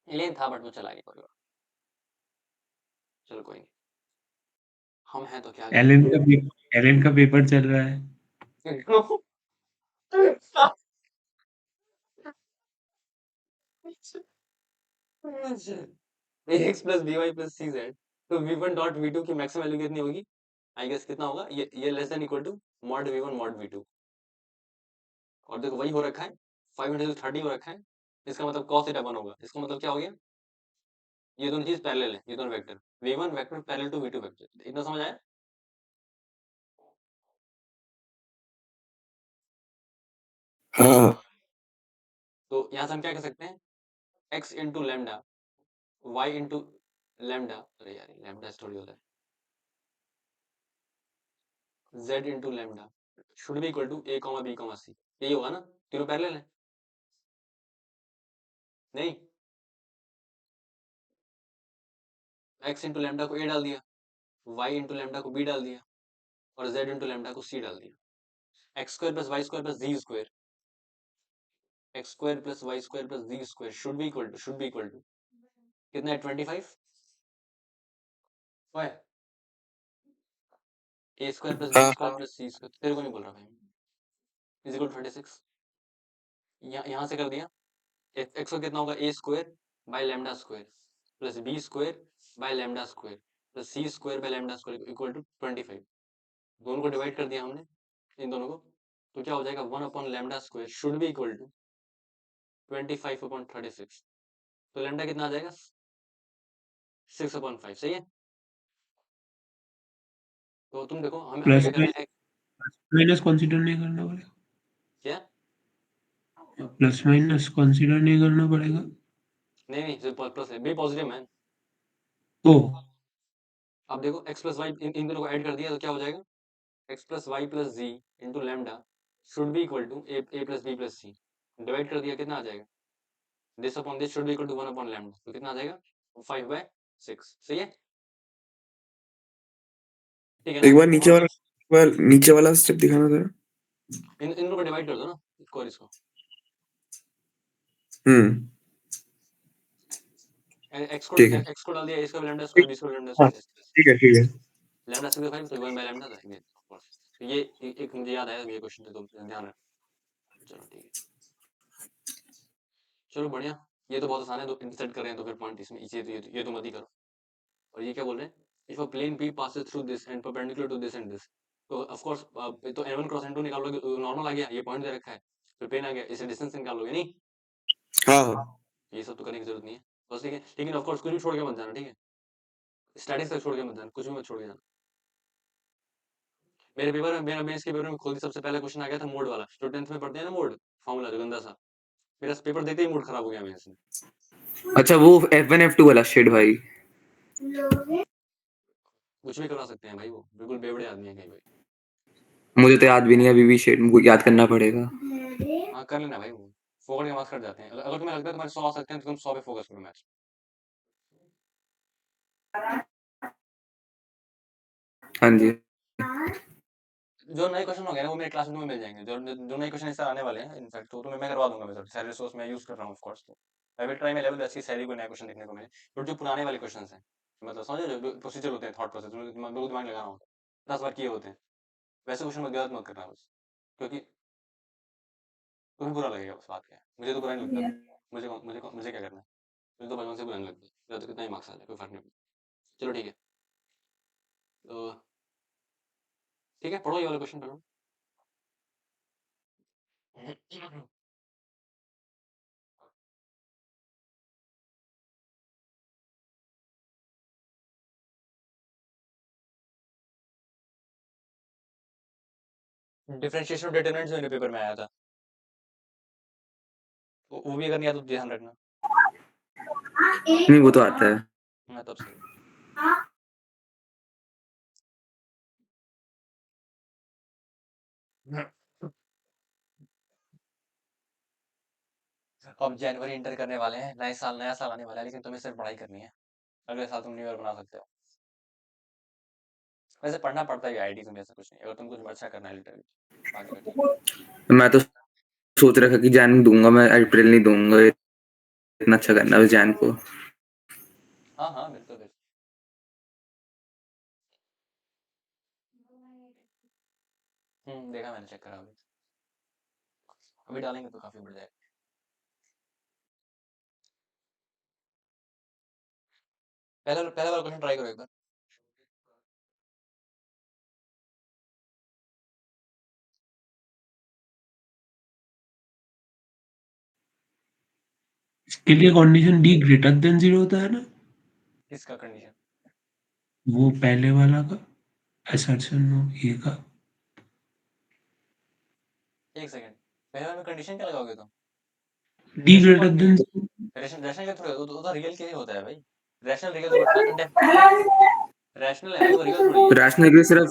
एलियन था बट वो चला गया, कोई बात। चलो कोई नहीं, हम हैं तो क्या एलन का पेपर चल रहा है। ax plus by plus cz। तो v1 डॉट v2 की मैक्सिमम वैल्यू कितनी होगी? आई गेस कितना होगा ये less than equal to mod v1 mod v2। और देखो वही हो रखा है, 530 हो रखा है। इसका मतलब cos थीटा 1 होगा। इसका मतलब क्या हो गया? ये दोनों चीज पैरेलल है, ये दोनों vector v1 vector parallel to v2 vector. इतना समझ आया? हाँ तो यहाँ से हम क्या कह सकते हैं? x into lambda, y into lambda, अरे यार लैम्डा स्टोरी होता है, z into lambda should be equal to a comma b comma c। यही होगा ना? तीनों पैरेलल है नहीं? x इंटू लैम्डा को a डाल दिया, y इंटू लैम्डा को b डाल दिया, और z इंटू लैम्डा को c डाल दिया। X square plus y square plus z square, x square plus y square plus z square should be equal to कितना है? 25 है। ए स्क्वायर प्लस बी हाँ स्क्वायर प्लस सी स्क्वायर, तेरे को नहीं बोल रहा भाई, इज इक्वल 36। यहाँ से कर दिया। एक्स को कितना होगा? A square by lambda square plus B square by lambda square plus C square by lambda square equal to 25। दोनों को डिवाइड कर दिया हमने, इन दोनों को, तो क्या हो जाएगा? 1 upon lambda square should be equal to 25 upon 36। तो लैम्डा कितना आ जाएगा? 6 अपॉन 5, सही है। तो तुम देखो हमें प्लस क्या करना है? माइनस कंसीडर नहीं करना पड़ेगा। क्या? प्लस माइनस कंसीडर नहीं करना पड़ेगा। नहीं नहीं, सिर्फ प्लस है, बी पॉजिटिव मैन। ओ अब देखो x प्लस वाई इन दोनों को ऐड कर दिया तो क्या हो जाएगा? x plus Y plus Z into lambda should be equal to A plus B plus C. Divide कर दिया, कितना आ जाएगा? This upon this should be equal to 1 upon lambda, तो कितना आ जाएगा? 5/6, सही है। ठीक है एक ना? बार नीचे वाला स्टेप दिखाना जरा। इन दोनों को डिवाइड कर दो ना, इसको और इसको। एक्स को ठीक है एक्स को डाल दिया, इसको lambda square, B square lambda हाँ स्क्वायर, ठीक है ठीक है। लैम्डा स्क्वायर 5 तो 1 बाय लैम्डा था ये, ऑफ कोर्स। तो ये एक मुझे याद आया, ये क्वेश्चन तो ध्यान रखना। चलो ठीक है, चलो बढ़िया। ये तो बहुत आसान है, तो इंटरसेक्ट कर रहे हैं तो फिर पॉइंट इसमें इसी, ये तो मत ही करो। और ये क्या बोल रहे हैं? If a plane P passes through this and perpendicular to this and this, तो ऑफ कोर्स तो n1 क्रॉस n2 निकालोगे, नॉर्मल आ गया, ये पॉइंट दे रखा है, फिर प्लेन आ गया, इसे डिस्टेंस निकालोगे नहीं? हाँ हाँ ये सब तो करने की जरूरत नहीं है बस, ठीक है। लेकिन ऑफ कोर्स कुछ भी छोड़ के मत जाना, ठीक है? स्टैटिक्स तक छोड़ के मत जाना, कुछ भी मत छोड़ के जाना। मेरे पेपर में, मेरा मेंस के पेपर में खुद सबसे पहला क्वेश्चन आ गया था मोड वाला, जो 10th में पढ़ते हैं ना, मोड फॉर्मूला जो गंदा सा। मेरा पेपर देखते ही मूड खराब हो गया मेरे से। अच्छा वो F1 F2 वाला शिट भाई। कुछ भी करवा सकते हैं भाई, वो बिल्कुल बेवड़े आदमी है कहीं भाई। मुझे तो याद भी नहीं है, अभी भी शिट मुझको याद करना पड़ेगा। हाँ कर लेना भाई, वो फोकट के मार्क्स कट जाते हैं। अगर तुम्हें लगता है तुम्हारे 100 आ सकते हैं तो तुम 100 पे फोकस करो मैच। हाँ जी। जो नए क्वेश्चन हो गए ना वो मेरे क्लास में तुम्हें मिल जाएंगे, जो नए क्वेश्चन इस साल आने वाले हैं इनफैक्ट, तो तुम्हें मैं करवा दूंगा। मैं सैलरी सोर्स मैं यूज कर रहा हूँ ऑफ कोर्स, तो I will try my level best की सैलरी को नया क्वेश्चन देखने को मिले। बट जो पुराने वाले क्वेश्चन हैं, मतलब समझो जो प्रोसीजर होते हैं, थॉट प्रोसेस, बिल्कुल दिमाग लगाना होता है, 10 बार किए होते हैं, वैसे क्वेश्चन में गलत मत करना बस, क्योंकि तुम्हें बुरा लगेगा उस बात का। मुझे तो बुरा नहीं लगता, मुझे क्या करना है? मुझे तो बचपन से बुरा नहीं लगता, मेरा तो कितना ही मार्क्स आ जाए कोई फर्क नहीं पड़ता। चलो ठीक है, तो ठीक है, पढ़ो ये वाला क्वेश्चन पढ़ो। डिफरेंशिएशन ऑफ डिटरमिनेंट्स मेरे पेपर में आया था, वो भी अगर नहीं आता तो ध्यान रखना। नहीं वो तो आता है। मैं तब सही। अब जनवरी इंटर करने वाले हैं, नया साल आने वाला है, लेकिन तुम्हें सिर्फ पढ़ाई करनी है। अगले साल तुम न्यू ईयर बना सकते हो। वैसे पढ़ना पड़ता है आईटी में, ऐसा कुछ नहीं, अगर तुम कुछ अच्छा करना है लिटरली बाकी तो ठीक। मैं तो सोच रखा कि जैन दूंगा, मैं अप्रैल नहीं दूंगा, इतना अच्छा करना है जैन को। हाँ हाँ बिल्कुल बिल्कुल। देखा मैंने, चेक करा अभी डालेंगे तो काफी बढ़ जाएगा। पहला वाला क्वेश्चन ट्राई करो एक बार। इसके लिए कंडीशन डी ग्रेटर देन 0 होता है ना, किसका कंडीशन? वो पहले वाला का असर्शन ये का। एक सेकंड, पहले वाले में कंडीशन क्या लगाओगे तुम? The rational greater point than नहीं, रैशनल क्या थोड़ी, वो तो रियल के लिए होता है भाई। रैशनल रियल थोड़ी, रैशनल है वो रियल थोड़ी है। रैशनल की सिर्फ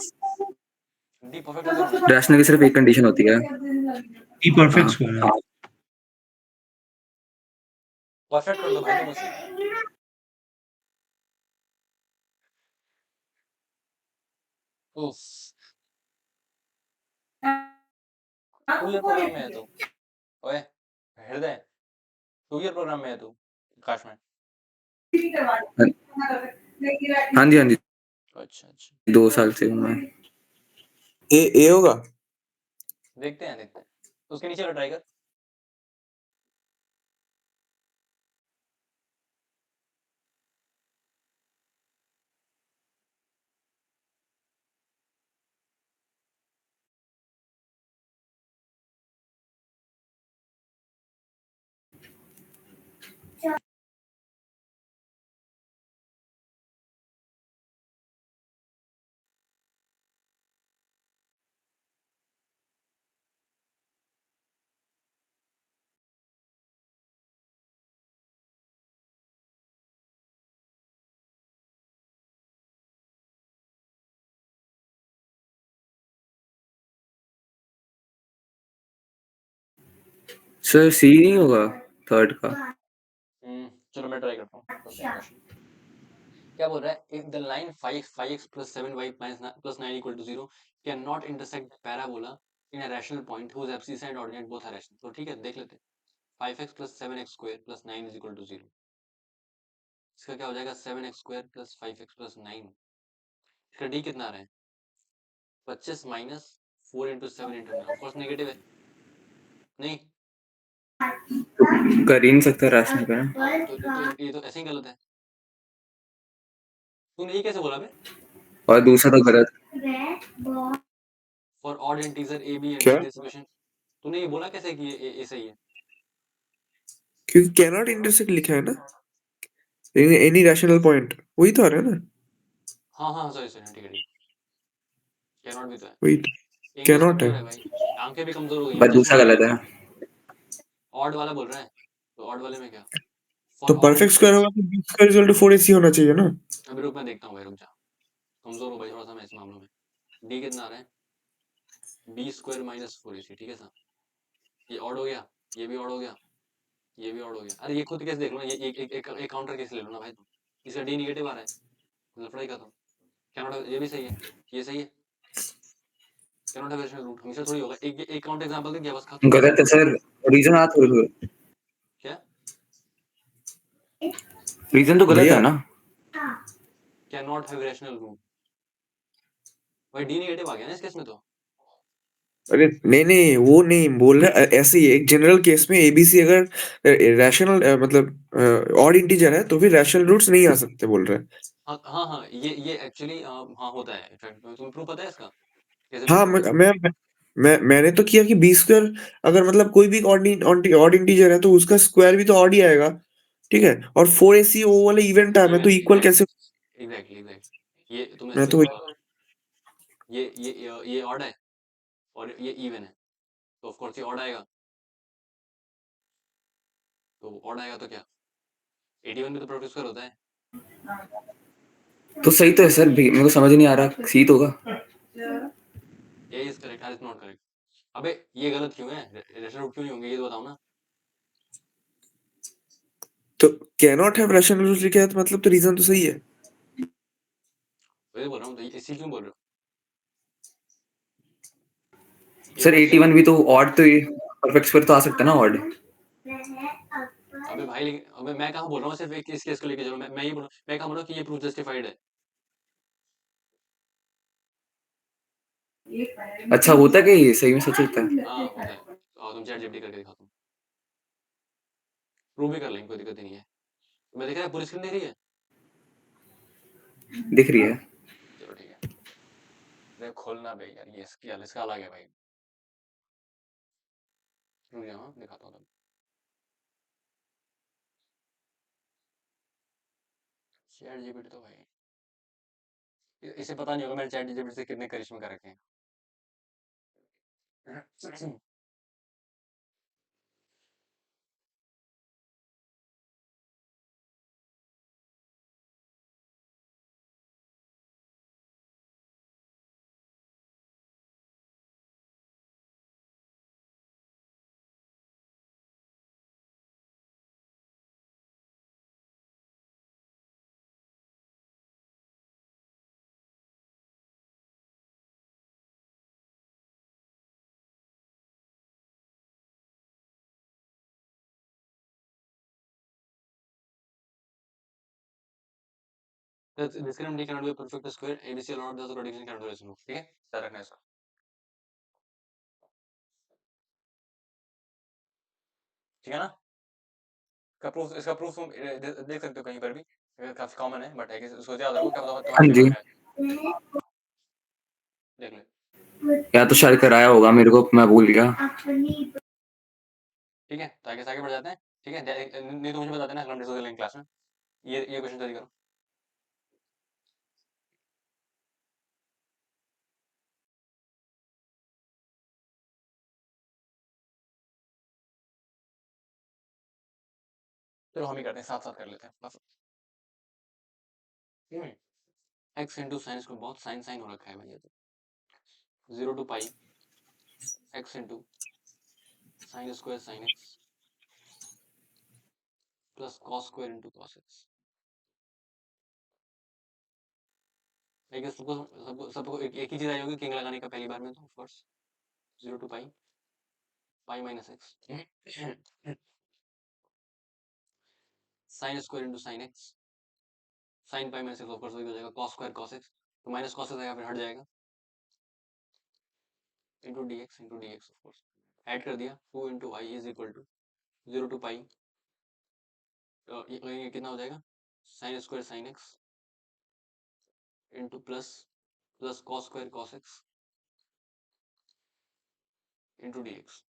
डी परफेक्ट होता है। रैशनल की सिर्फ एक कंडीशन होती है। डी परफेक्ट स्क्वायर है। परफेक्ट कर दो भाई तुम उसे। उफ, 2 ईयर प्रोग्राम में है तू। ओए हृदय, 2 ईयर प्रोग्राम में है तू काश में। हाँ जी हाँ जी, अच्छा अच्छा, 2 साल से हूँ मैं। ए होगा। देखते हैं उसके नीचे ट्राई कर। सर सी नहीं होगा थर्ड का। चलो मैं ट्राई करता हूँ। क्वेश्चन क्या बोल रहा है? If the line 5x plus 7y plus 9 equal to 0 can not intersect parabola in a rational point whose abscissa and ordinate both are rational. तो ठीक है, देख लेते हैं। 5x plus 7x square plus 9 is equal to 0। इसका क्या हो जाएगा? 7x square plus 5x plus 9। इसका d कितना आ रहा है? 25 minus 4 into 7 into 9। Of course negative है, नहीं कर ही नहीं सकता रैशनल का ना। तो ये तो ऐसे ही गलत है। तूने ये कैसे बोला बे? और दूसरा तो गलत। For odd integer A B and क्या? दिस इक्वेशन, तूने ये बोला कैसे कि ये सही है? क्योंकि कैनॉट इंटरसेक्ट लिखा है ना, एनी रैशनल पॉइंट, वही तो आ रहा है ना। हाँ हाँ सॉरी सॉरी, ठीक है ठीक। कैनॉट भी तो है, वही इंग्लिश कैनॉट है। कमजोर है भाई, आंखें भी कमजोर हो गई हैं। बस दूसरा गलत है। ऑड वाला बोल रहा है, तो ऑड वाले में क्या? तो फॉर ऑड परफेक्ट स्क्वायर होगा तो b square equal to 4ac होना चाहिए ना। अभी रुक मैं देखता हूँ भाई, रुक जा, कमजोर हो भाई थोड़ा सा मैं इस मामलों में। डी कितना आ रहा है? बी स्क्वायर माइनस 4ac, ठीक है सर। ये ऑड हो गया, ये भी ऑड हो गया, ये भी ऑड हो गया। अरे ये खुद कैसे देख लो ना, ये एक काउंटर कैसे ले लो ना भाई तुम। इसका डी निगेटिव आ रहा है, लफड़ा ही खत्म। कैनॉट, ये भी सही है, ये सही है। कैनॉट हैव रैशनल रूट, हमेशा थोड़ी होगा। एक काउंटर एग्जांपल दे दिया बस खत्म। गलत है सर, रीजन हाथ थोड़ी, क्या? रीजन तो गलत भैया है ना। कैनॉट हैव रैशनल रूट, भाई डी निगेटिव आ गया ना इस केस में तो। अरे नहीं नहीं, वो नहीं बोल रहा, ऐसे ही एक जनरल केस में एबीसी अगर रैशनल मतलब ऑड इंटीजर है तो फिर रैशनल रूट्स नहीं आ सकते बोल रहे हैं। हाँ हाँ हाँ, ये एक्चुअली हाँ होता है इनफैक्ट। तुम्हें प्रूफ पता है इसका? कैसे हाँ मैंने तो किया कि बी स्क्वायर अगर मतलब कोई भी ऑड इंटीजर है तो उसका स्क्वायर भी तो ऑड ही आएगा, ठीक है। और 4ac वो वाला इवन टाइम है तो इक्वल कैसे? एग्जैक्टली ये तुमने मैं सही तो बोला। ये ऑड है और ये इवन है, तो ऑफ कोर्स ये ऑड आएगा। तो ऑड आएगा तो क्या 81 भी तो प्रोड्यूस कर होता है। तो सही तो है सर भी, मेरे को समझ नहीं आ रहा सी तो होगा। A is correct, R is not correct. अबे ये गलत क्यों है, रैशनल रूट क्यों नहीं होंगे ये तो बताओ ना। तो can not have rational roots लिखा है तो मतलब तो रीजन तो सही है। वही बोल रहा हूँ, तो इसी क्यों बोल रहे हो। सर 81 भी तो ऑड, तो ये परफेक्ट स्क्वायर तो आ सकता है ना ऑड। अबे भाई अबे मैं कहाँ बोल रहा हूँ सिर्फ एक इस केस को लेके चलो, मैं ये बोल रहा हूँ, मैं कहाँ बोल रहा हूँ कि ये प्रूफ जस्टिफाइड है। अच्छा होता है कि ये सही में सच होता है? हाँ होता है, और तुम चैट जीपीटी करके दिखाता हूँ, प्रूव भी कर लेंगे, कोई दिक्कत नहीं है। मैं देख रहा है पूरी स्क्रीन दिख रही है। दिख रही है। चलो ठीक है, देख खोलना भाई यार, ये इसका अलग है भाई। रुक जाओ, हाँ, दिखाता हूँ। चैट जीपीटी तो भाई इसे पता नहीं होगा मैंने चैट जीपीटी से कितने करिश्मे कर रखे हैं। The discriminant cannot be a perfect square. ABC allowed the prediction cannot be reasonable. ठीक है, याद रखना इसका। ठीक है ना, इसका प्रूफ तुम देख सकते हो कहीं पर भी, काफी कॉमन है, बट है उसको याद रखो, क्या पता हाँ तुम्हारे जी, दिमाग में है। देख ले, या तो शायद कराया होगा मेरे को, मैं भूल गया। ठीक है। तो आगे बढ़ जाते हैं, ठीक है। नहीं तो मुझे बता देना, हम डिस्कस करेंगे क्लास में। ये क्वेश्चन स्टडी करो। चलो हम ही करते हैं, साथ साथ कर लेते हैं बस। एक्स इंटू साइन को बहुत साइन साइन हो रखा है भाई, ये तो 0 to pi x into sine square sine x plus cos square into cos x. सबको एक ही चीज आई होगी किंग लगाने का पहली बार में, तो of course 0 to pi pi minus X sine square into sine X sine pi minus X, of course वही हो जाएगा कॉस स्क्वायर कॉस एक्स, तो माइनस कॉस एक्स आएगा फिर हट जाएगा into D x of course add कर दिया 2 into I is equal to 0 to pi, ये कितना हो जाएगा sine square sine x into plus plus cos square cos X into D x.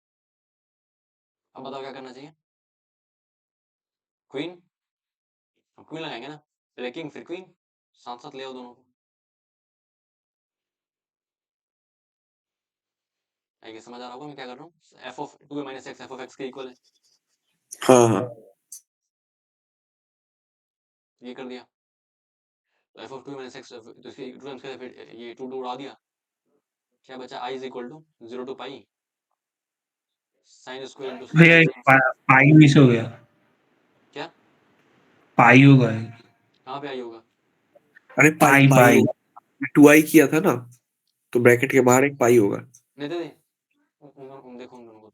अब बताओ क्या करना चाहिए, क्वीन, क्वीन लगाएंगे ना, पहले किंग फिर क्वीन, साथ साथ ले आओ दोनों को। आगे समझ आ रहा होगा मैं क्या कर रहा हूँ, F of 2 minus x F of x के इक्वल है, हाँ हाँ ये कर दिया। तो एफ ऑफ 2 माइनस एक्स, तो इसके 2 टाइम्स कर फिर ये 2 2 उड़ा दिया, क्या बचा I is equal to 0 to pi sine square into sine भैया एक्स। पाई मिस हो गया, क्या पाई होगा, कहाँ पे आई होगा, अरे पाई पाई पाई पाई। होगा, 2i किया था ना, तो ब्रैकेट के बाहर एक पाई होगा। नहीं दे देखो उन दोनों को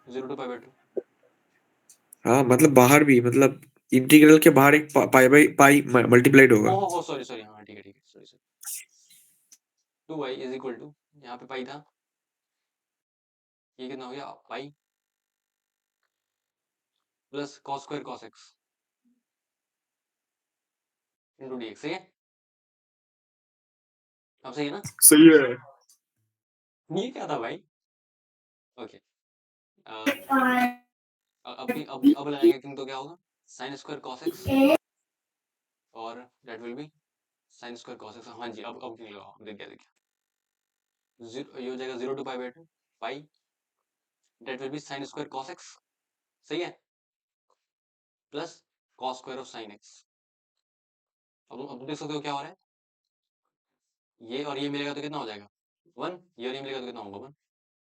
0 to पाई बाई 2। हाँ मतलब बाहर भी, मतलब इंटीग्रल के बाहर एक पाई बाई पाई मल्टीप्लाइड होगा। हो सॉरी सॉरी, हाँ ठीक है sorry sorry. 2y is equal to, यहाँ पे पाई था, ये कितना हो गया pi plus cos square cos X into D X, सही है। अब सही है ना? सही है। ये क्या था भाई? ओके अब लगाएंगे किंग तो क्या होगा? साइन स्क्वायर कॉस एक्स और that will be sine square cos x. हाँ जी, अब किंग लगाओ। देख गया ये हो जाएगा 0 to pi by 2 pi that will be sine square cos x, सही है, plus cos square of sine x. अब तुम देख सकते हो क्या हो रहा है, ये और ये मिलेगा तो कितना हो जाएगा 1, ये और ये मिलेगा तो कितना होगा 1,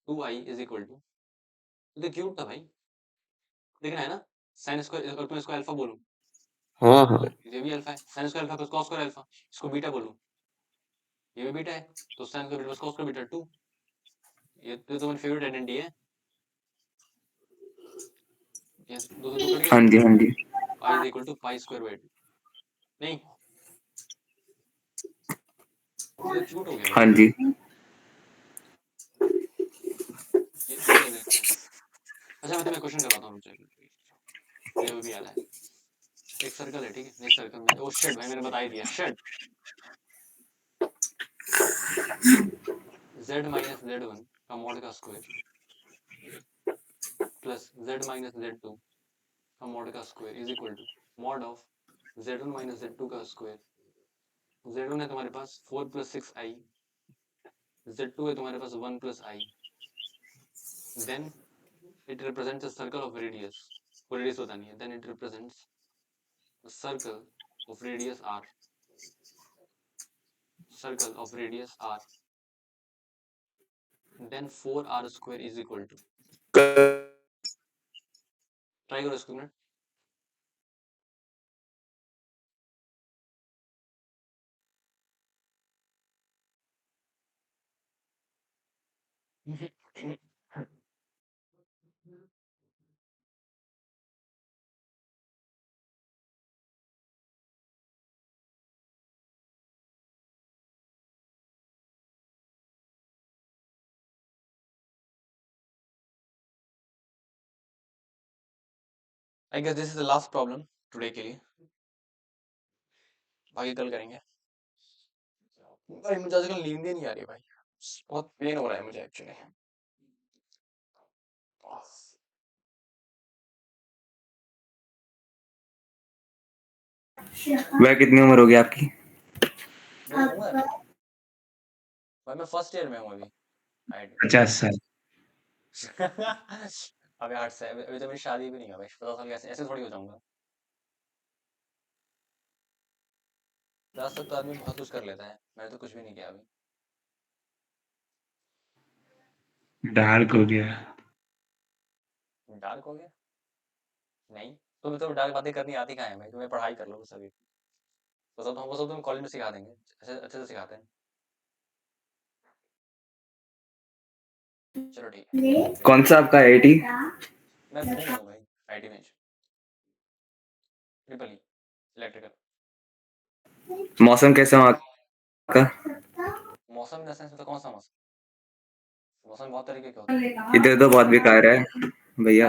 2i इज इक्वल टू, तो क्यूब था भाई, दिख रहा है ना, साइन स्क्वायर, और तुम इसको अल्फा बोलूं, हाँ हाँ ये भी अल्फा है, sine square alpha plus cos square alpha, इसको बीटा बोलूं, ये भी बीटा है, तो sine square beta plus cos square beta 2, ये तो तुम्हारी फेवरेट आइडेंटिटी है, ये 2 से 2 कट गया, हाँ जी, हाँ जी। i is equal to pi square by 2, नहीं ये तो क्यूट हो गया हाँ भाई, जी। ये देखो। अच्छा मैं तुम्हें क्वेश्चन करवाता हूँ, मुझे वो भी याद है, एक सर्कल है, ठीक है, नेक्स्ट सर्कल में, ओ शिट भाई मैंने बता ही दिया, शिट, z माइनस z1 का मॉड का square plus z minus z2 का मॉड का square is equal to mod of z1 minus z2 का स्क्वायर, z1 है तुम्हारे पास 4 प्लस 6i, z2 है तुम्हारे पास 1 plus i, then it represents a circle of radius, को रेडियस पता नहीं है, then it represents a circle of radius r, circle of radius r, then 4r square is equal to, try करो इसको minute, I guess this is the last problem today के लिए, आगे कल करेंगे। भाई मुझे आजकल नींद ही नहीं आ रही भाई, बहुत पेन हो रहा है मुझे एक्चुअली। वह कितनी उम्र होगी आपकी? भाई मैं फर्स्ट ईयर में हूँ अभी, 50 साल। अबे 8 से, अभी तो मेरी शादी भी नहीं है भाई, 50 साल कैसे, ऐसे थोड़ी हो जाऊंगा, 10 तक तो आदमी बहुत कुछ कर लेता है, मैंने तो कुछ भी नहीं किया अभी। डार्क हो गया। डार्क हो गया? नहीं, तुम्हें तो डार्क बातें करनी आती कहाँ है भाई, तुम्हें पढ़ाई कर लो बस अभी, वो सब तुम्हें कॉलेज में सिखा देंगे, अच्छे से सिखाते हैं। चलो ठीक है, कौन सा आपका आईआईटी? मैं पुणे में हूँ भाई, आईटी में, ट्रिपल ई इलेक्ट्रिकल। मौसम कैसा है वहाँ का? मौसम जैसे तो कौन सा मौसम, मौसम बहुत तरीके के होते हैं। इधर तो बहुत बेकार है भैया,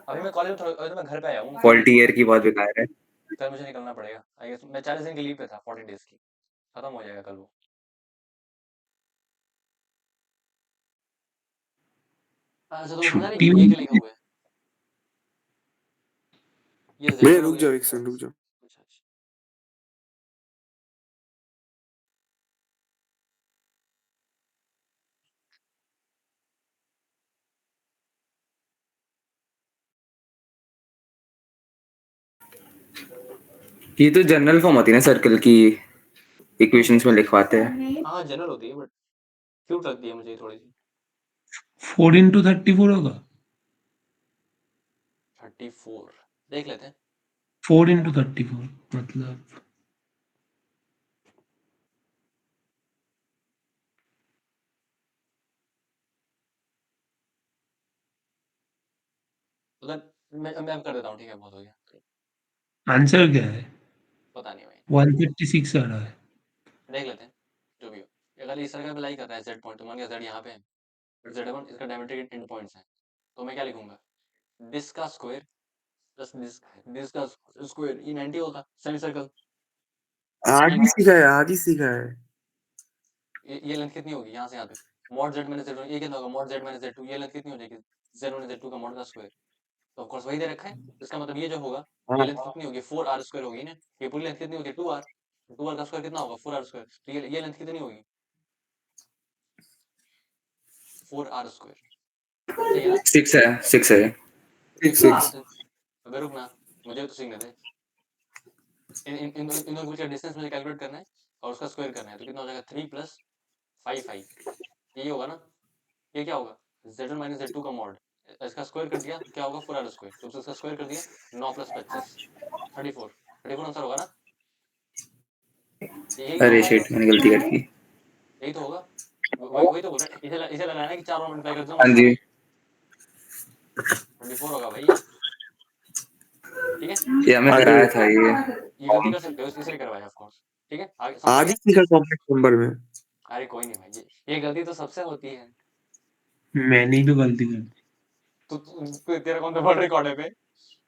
अभी मैं कॉलेज में अभी तो मैं घर पे आया हूँ, क्वालिटी एयर की बहुत बेकार है। कल मुझे निकलना पड़ेगा, आई गेस मैं 40 दिन की लीव पे था, 40 डेज की, खत्म हो जाएगा कल वो। अच्छा तो समझा छुट्टी नहीं ये क्या लिखा हुआ है, ये मैं Z1 हो रुक गया, जाओ एक सेकंड रुक जाओ। अच्छा अच्छा, ये तो जनरल फॉर्म होती है ना सर्कल की, इक्वेशंस में लिखवाते हैं। हाँ जनरल होती है बट क्यूट लगती है मुझे ये थोड़ी सी। 4 into 34 होगा। 34 देख लेते हैं, 4 into 34 मतलब मतलब मैं कर देता हूँ, ठीक है बहुत हो गया, आंसर क्या है? पता नहीं भाई, 136 आ रहा है। देख लेते हैं जो भी हो। अगर इस तरह का लाई कर रहा है Z पॉइंट, तो मान लिया Z यहाँ पे है, Z1 इसका डायमेट्रिक एंड पॉइंट्स है, तो मैं क्या लिखूंगा, दिस का स्क्वायर प्लस दिस का स्क्वायर, ये 90 होगा, सेमी सर्कल, आज ही सीखा है आज ही सीखा है। ये लेंथ कितनी होगी यहाँ से यहाँ तक, मॉड z माइनस z1, ये कितना होगा मॉड z माइनस z2, ये लेंथ कितनी हो जाएगी z1 z2 का मॉड का स्क्वायर, तो ऑफ कोर्स वही दे रखा है, इसका मतलब ये जो होगा ये हाँ लेंथ कितनी होगी 4r स्क्वायर होगी ना, ये पूरी लेंथ कितनी होगी 2r, 2r का स्क्वायर कितना होगा 4r स्क्वायर, तो ये लेंथ कितनी होगी 4r स्क्वायर, सही है ना? 6 है 6 है 6 अबे रुक ना, मुझे तो सीखने दे, इन दोनों के बीच का डिस्टेंस मुझे कैलकुलेट करना है और उसका स्क्वायर करना है, तो कितना हो जाएगा 3 + 5i, ये होगा ना, ये क्या होगा z1 माइनस z2 का मॉड, इसका स्क्वायर कर दिया क्या होगा 4r स्क्वायर, तो उसका स्क्वायर कर दिया 9 + 25 34 आंसर होगा ना, यही तो अरे होगा, शिट मैंने गलती कर दी। यही तो होगा, वही तो बोल रहा है, इसे लगाना है कि 4 और मल्टीप्लाई कर दूं हाँ जी 24 होगा भाई ये, ठीक है, ये हमें आगे कराया था ये। ये गलती कर सकते हो इसलिए करवाया ऑफ कोर्स, ठीक है, आगे समझ आज गए? ही सीखा कॉम्प्लेक्स नंबर में। अरे कोई नहीं भाई, ये गलती तो सबसे होती है, मैंने ही तो गलती कर दी। तेरा कौन सा वर्ड रिकॉर्ड है पे